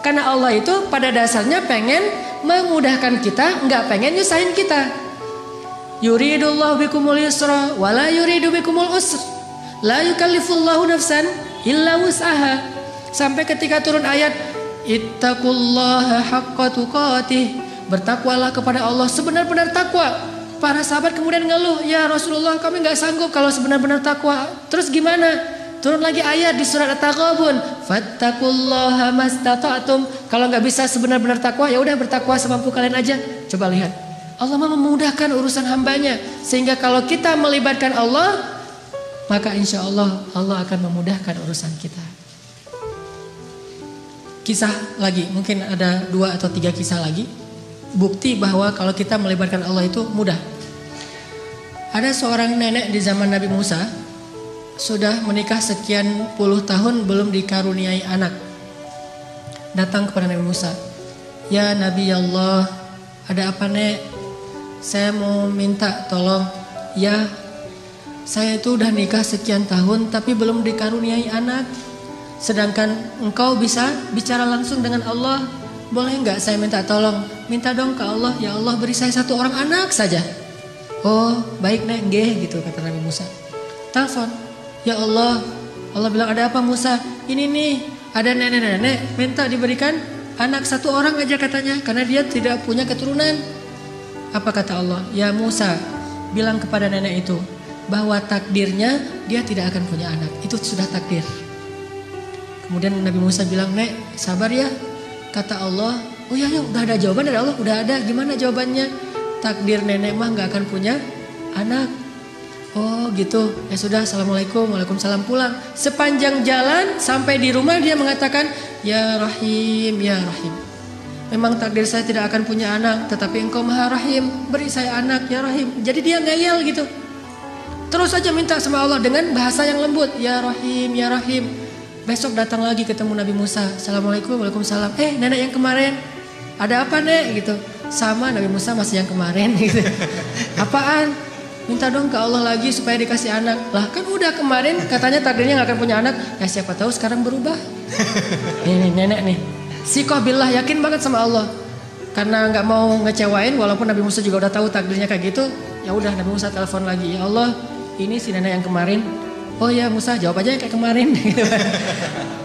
Karena Allah itu pada dasarnya pengen memudahkan kita, enggak pengen nyusahin kita. Yuridullahu bikumul yusra wa la yuridu bikumul usr. La yukallifullahu nafsan illa wus'aha. Sampai ketika turun ayat ittaqullaha haqqa tuqatih, bertakwalah kepada Allah sebenar-benar takwa. Para sahabat kemudian ngeluh, ya Rasulullah, kami gak sanggup kalau sebenar-benar takwa. Terus gimana? Turun lagi ayat di surat At-Taghabun, fattaqullaha mastata'tum. Kalau gak bisa sebenar-benar takwa, ya udah bertakwa semampu kalian aja. Coba lihat, Allah memudahkan urusan hambanya, sehingga kalau kita melibatkan Allah, maka insya Allah Allah akan memudahkan urusan kita. Kisah lagi, mungkin ada 2 atau 3 kisah lagi, bukti bahwa kalau kita melibatkan Allah itu mudah. Ada seorang nenek di zaman Nabi Musa, sudah menikah sekian puluh tahun belum dikaruniai anak. Datang kepada Nabi Musa, "Ya Nabi Allah, ada apa nek? Saya mau minta tolong. Ya, saya itu udah nikah sekian tahun tapi belum dikaruniai anak. Sedangkan engkau bisa bicara langsung dengan Allah. Boleh nggak saya minta tolong? Minta dong ke Allah, ya Allah beri saya satu orang anak saja." "Oh baik nek, nggih," gitu kata Nabi Musa. Telepon, "Ya Allah." Allah bilang, "Ada apa Musa?" "Ini nih, ada nenek-nenek minta diberikan anak satu orang aja katanya, karena dia tidak punya keturunan." Apa kata Allah? "Ya Musa, bilang kepada nenek itu bahwa takdirnya dia tidak akan punya anak. Itu sudah takdir." Kemudian Nabi Musa bilang, "Nek, sabar ya." Kata Allah, "Oh ya, udah ada jawaban dari Allah, udah ada. Gimana jawabannya?" "Takdir nenek mah gak akan punya anak." "Oh gitu, ya sudah, assalamualaikum." Waalaikumsalam, pulang. Sepanjang jalan sampai di rumah dia mengatakan, "Ya Rahim, ya Rahim, memang takdir saya tidak akan punya anak, tetapi engkau maha rahim, beri saya anak ya Rahim." Jadi dia ngeyel gitu, terus saja minta sama Allah dengan bahasa yang lembut, "Ya Rahim, ya Rahim." Besok datang lagi ketemu Nabi Musa, "Assalamualaikum." Waalaikumsalam. "Nenek yang kemarin, ada apa nek?" gitu. Sama Nabi Musa masih yang kemarin gitu. "Apaan?" "Minta dong ke Allah lagi supaya dikasih anak." "Lah kan udah kemarin katanya takdirnya gak akan punya anak." "Ya siapa tahu sekarang berubah." Ini nenek nih, sikoh billah, yakin banget sama Allah. Karena nggak mau ngecewain, walaupun Nabi Musa juga udah tahu takdirnya kayak gitu. Ya udah, Nabi Musa telepon lagi, "Ya Allah, ini si nenek yang kemarin." "Oh ya Musa, jawab aja kayak kemarin."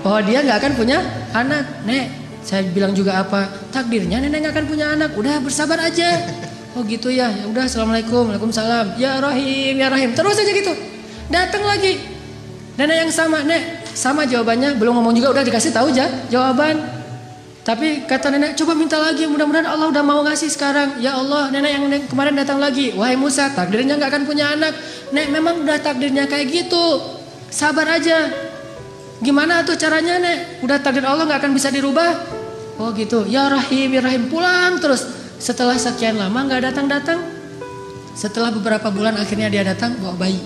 "Oh dia nggak akan punya anak." "Nek, saya bilang juga apa? Takdirnya nenek nggak akan punya anak. Udah bersabar aja." "Oh gitu ya. Ya udah, assalamualaikum." Waalaikumsalam. "Ya Rahim, ya Rahim." Terus aja gitu. Datang lagi nenek yang sama, "Nek, sama jawabannya." Belum ngomong juga udah dikasih tahu aja jawaban. Tapi kata nenek, "Coba minta lagi, mudah-mudahan Allah udah mau ngasih sekarang." "Ya Allah, nenek yang kemarin datang lagi, wahai Musa, takdirnya gak akan punya anak." "Nek, memang udah takdirnya kayak gitu, sabar aja." "Gimana tuh caranya nek? Udah takdir Allah gak akan bisa dirubah." "Oh gitu, ya Rahim, ya Rahim." Pulang terus. Setelah sekian lama gak datang-datang. Setelah beberapa bulan akhirnya dia datang bawa bayi.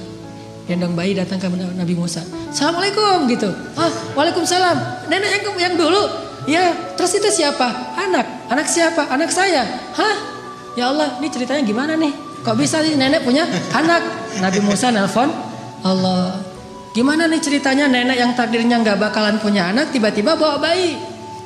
Gendong bayi datang ke Nabi Musa. "Assalamualaikum," gitu. "Oh, waalaikumsalam. Nenek yang dulu." "Ya, terus itu siapa?" "Anak. Anak siapa?" "Anak saya." "Hah? Ya Allah, ini ceritanya gimana nih? Kok bisa sih nenek punya anak?" Nabi Musa nelpon Allah. "Gimana nih ceritanya nenek yang takdirnya gak bakalan punya anak tiba-tiba bawa bayi?"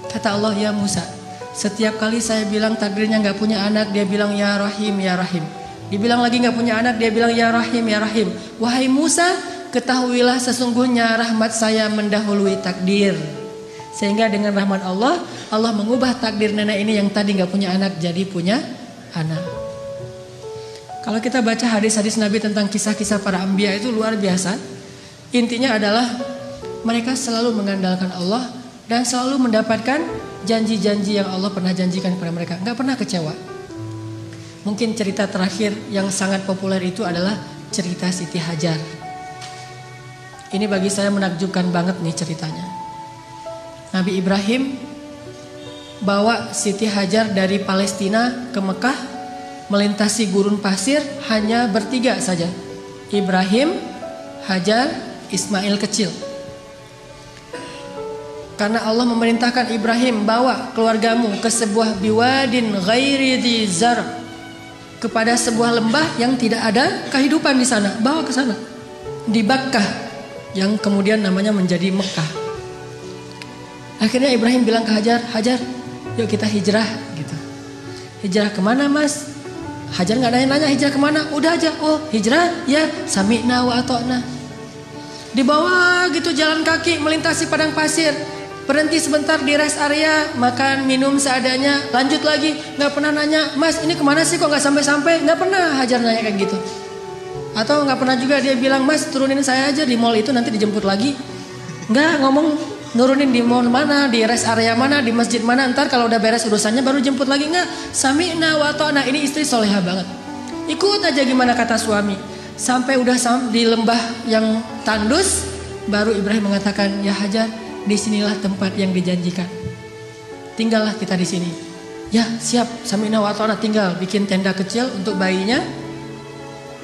Kata Allah, "Ya Musa, setiap kali saya bilang takdirnya gak punya anak, dia bilang ya Rahim, ya Rahim. Dibilang lagi gak punya anak, dia bilang ya Rahim, ya Rahim. Wahai Musa, ketahuilah sesungguhnya rahmat saya mendahului takdir." Sehingga dengan rahmat Allah, Allah mengubah takdir nenek ini yang tadi gak punya anak jadi punya anak. Kalau kita baca hadis-hadis Nabi tentang kisah-kisah para anbiya itu luar biasa. Intinya adalah mereka selalu mengandalkan Allah dan selalu mendapatkan janji-janji yang Allah pernah janjikan kepada mereka. Gak pernah kecewa. Mungkin cerita terakhir yang sangat populer itu adalah cerita Siti Hajar. Ini bagi saya menakjubkan banget nih ceritanya. Nabi Ibrahim bawa Siti Hajar dari Palestina ke Mekah, melintasi gurun pasir hanya bertiga saja. Ibrahim, Hajar, Ismail kecil. Karena Allah memerintahkan Ibrahim, bawa keluargamu ke sebuah biwadin ghairi dzi zar, kepada sebuah lembah yang tidak ada kehidupan di sana, bawa ke sana. Di Bakkah yang kemudian namanya menjadi Mekah. Akhirnya Ibrahim bilang ke Hajar, "Hajar, yuk kita hijrah," gitu. "Hijrah kemana mas?" Hajar nggak nanya-nanya hijrah kemana, udah aja, "Oh hijrah, ya sami'na wa ata'na." Dibawa gitu jalan kaki melintasi padang pasir, berhenti sebentar di rest area, makan minum seadanya, lanjut lagi. Nggak pernah nanya, "Mas ini kemana sih kok nggak sampai-sampai?" Nggak pernah Hajar nanya kayak gitu. Atau nggak pernah juga dia bilang, "Mas turunin saya aja di mall itu nanti dijemput lagi." Nggak ngomong nurunin di mall mana, di rest area mana, di masjid mana, ntar kalau udah beres urusannya baru jemput lagi. Nggak, sami'na wa ata'na. Ini istri soleha banget, ikut aja gimana kata suami. Sampai udah di lembah yang tandus, baru Ibrahim mengatakan, "Ya Hajar, disinilah tempat yang dijanjikan, tinggallah kita di sini." "Ya siap, sami'na wa ata'na." Tinggal bikin tenda kecil untuk bayinya.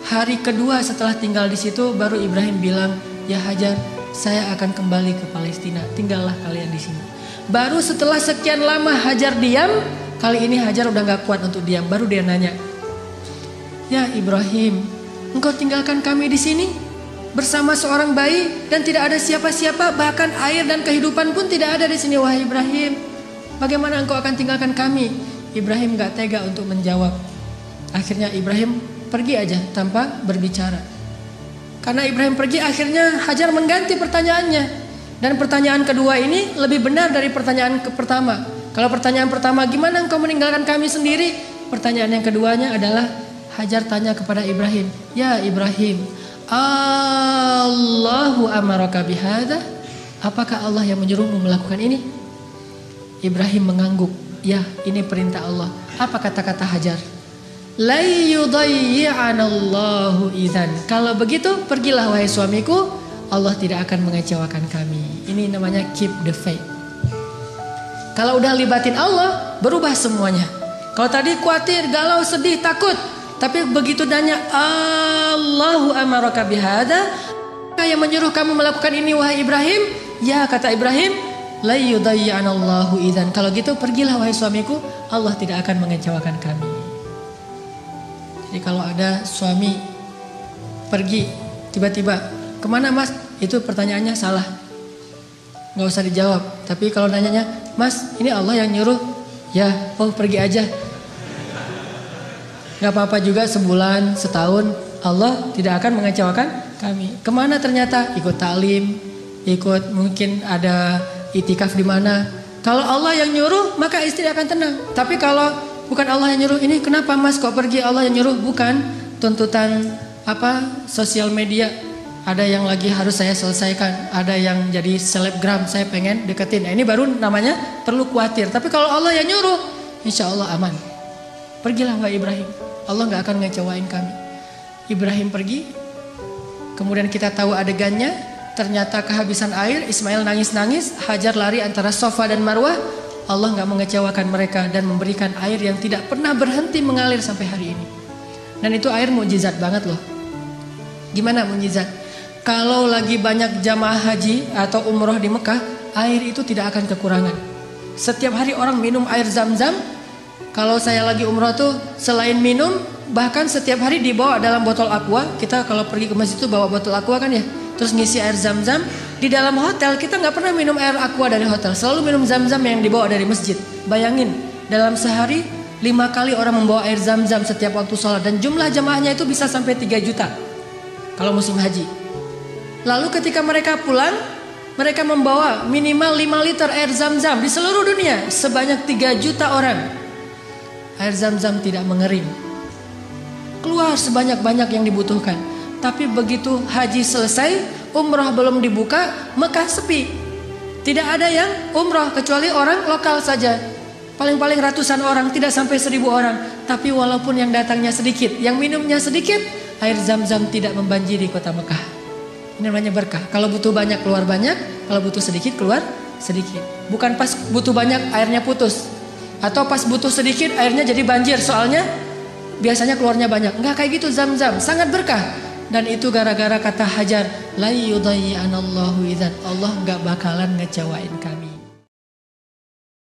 Hari kedua setelah tinggal di situ baru Ibrahim bilang, ya Hajar, saya akan kembali ke Palestina, tinggallah kalian di sini. Baru setelah sekian lama Hajar diam, kali ini Hajar udah gak kuat untuk diam. Baru dia nanya, ya Ibrahim, engkau tinggalkan kami di sini bersama seorang bayi dan tidak ada siapa-siapa, bahkan air dan kehidupan pun tidak ada di sini, wahai Ibrahim. Bagaimana engkau akan tinggalkan kami? Ibrahim gak tega untuk menjawab. Akhirnya Ibrahim pergi aja tanpa berbicara. Karena Ibrahim pergi, akhirnya Hajar mengganti pertanyaannya. Dan pertanyaan kedua ini lebih benar dari pertanyaan pertama. Kalau pertanyaan pertama, gimana engkau meninggalkan kami sendiri? Pertanyaan yang keduanya adalah Hajar tanya kepada Ibrahim, ya Ibrahim, Allahu amaraka bihada? Apakah Allah yang menyuruhmu melakukan ini? Ibrahim mengangguk, ya ini perintah Allah. Apa kata-kata Hajar? La yudayyi'anallahu idzan. Kalau begitu pergilah wahai suamiku, Allah tidak akan mengecewakan kami. Ini namanya keep the faith. Kalau udah libatin Allah, berubah semuanya. Kalau tadi khawatir, galau, sedih, takut, tapi begitu nanya Allahu amaraka bihada, yang menyuruh kamu melakukan ini wahai Ibrahim? Ya, kata Ibrahim, la yudayyi'anallahu idzan. Kalau gitu pergilah wahai suamiku, Allah tidak akan mengecewakan kami. Jadi kalau ada suami pergi tiba-tiba, kemana mas? Itu pertanyaannya salah, nggak usah dijawab. Tapi kalau nanyanya, mas ini Allah yang nyuruh, ya, oh pergi aja. Nggak apa-apa juga sebulan, setahun, Allah tidak akan mengecewakan kami. Kemana ternyata? Ikut taklim, ikut mungkin ada itikaf di mana. Kalau Allah yang nyuruh, maka istri akan tenang. Tapi kalau bukan Allah yang nyuruh, ini kenapa mas kok pergi, Allah yang nyuruh? Bukan tuntutan sosial media. Ada yang lagi harus saya selesaikan, ada yang jadi selebgram, saya pengen deketin. Nah, ini baru namanya perlu khawatir. Tapi kalau Allah yang nyuruh, insya Allah aman. Pergilah wahai Ibrahim, Allah gak akan ngecewain kami. Ibrahim pergi, kemudian kita tahu adegannya, ternyata kehabisan air, Ismail nangis-nangis, Hajar lari antara Safa dan Marwah. Allah gak mengecewakan mereka dan memberikan air yang tidak pernah berhenti mengalir sampai hari ini. Dan itu air mukjizat banget loh. Gimana mukjizat? Kalau lagi banyak jamaah haji atau umroh di Mekah, air itu tidak akan kekurangan. Setiap hari orang minum air Zam-Zam. Kalau saya lagi umroh tuh selain minum, bahkan setiap hari dibawa dalam botol aqua. Kita kalau pergi ke masjid itu bawa botol aqua kan ya. Terus ngisi air Zam-Zam. Di dalam hotel kita nggak pernah minum air aqua dari hotel, selalu minum Zam-Zam yang dibawa dari masjid. Bayangin, dalam sehari 5 kali orang membawa air Zam-Zam setiap waktu sholat. Dan jumlah jamaahnya itu bisa sampai 3 juta kalau musim haji. Lalu ketika mereka pulang, mereka membawa minimal 5 liter air Zam-Zam di seluruh dunia, sebanyak 3 juta orang. Air Zam-Zam tidak mengering, keluar sebanyak-banyak yang dibutuhkan. Tapi begitu haji selesai, umroh belum dibuka, Mekah sepi. Tidak ada yang umroh kecuali orang lokal saja. Paling-paling ratusan orang, tidak sampai 1000 orang. Tapi walaupun yang datangnya sedikit, yang minumnya sedikit, air Zam-Zam tidak membanjiri kota Mekah. Ini namanya berkah. Kalau butuh banyak keluar banyak, kalau butuh sedikit keluar sedikit. Bukan pas butuh banyak airnya putus, atau pas butuh sedikit airnya jadi banjir, soalnya biasanya keluarnya banyak. Enggak kayak gitu Zam-Zam, sangat berkah. Dan itu gara-gara kata Hajar, la yudayyi'anallahu idzan. Allah enggak bakalan ngecewain kami.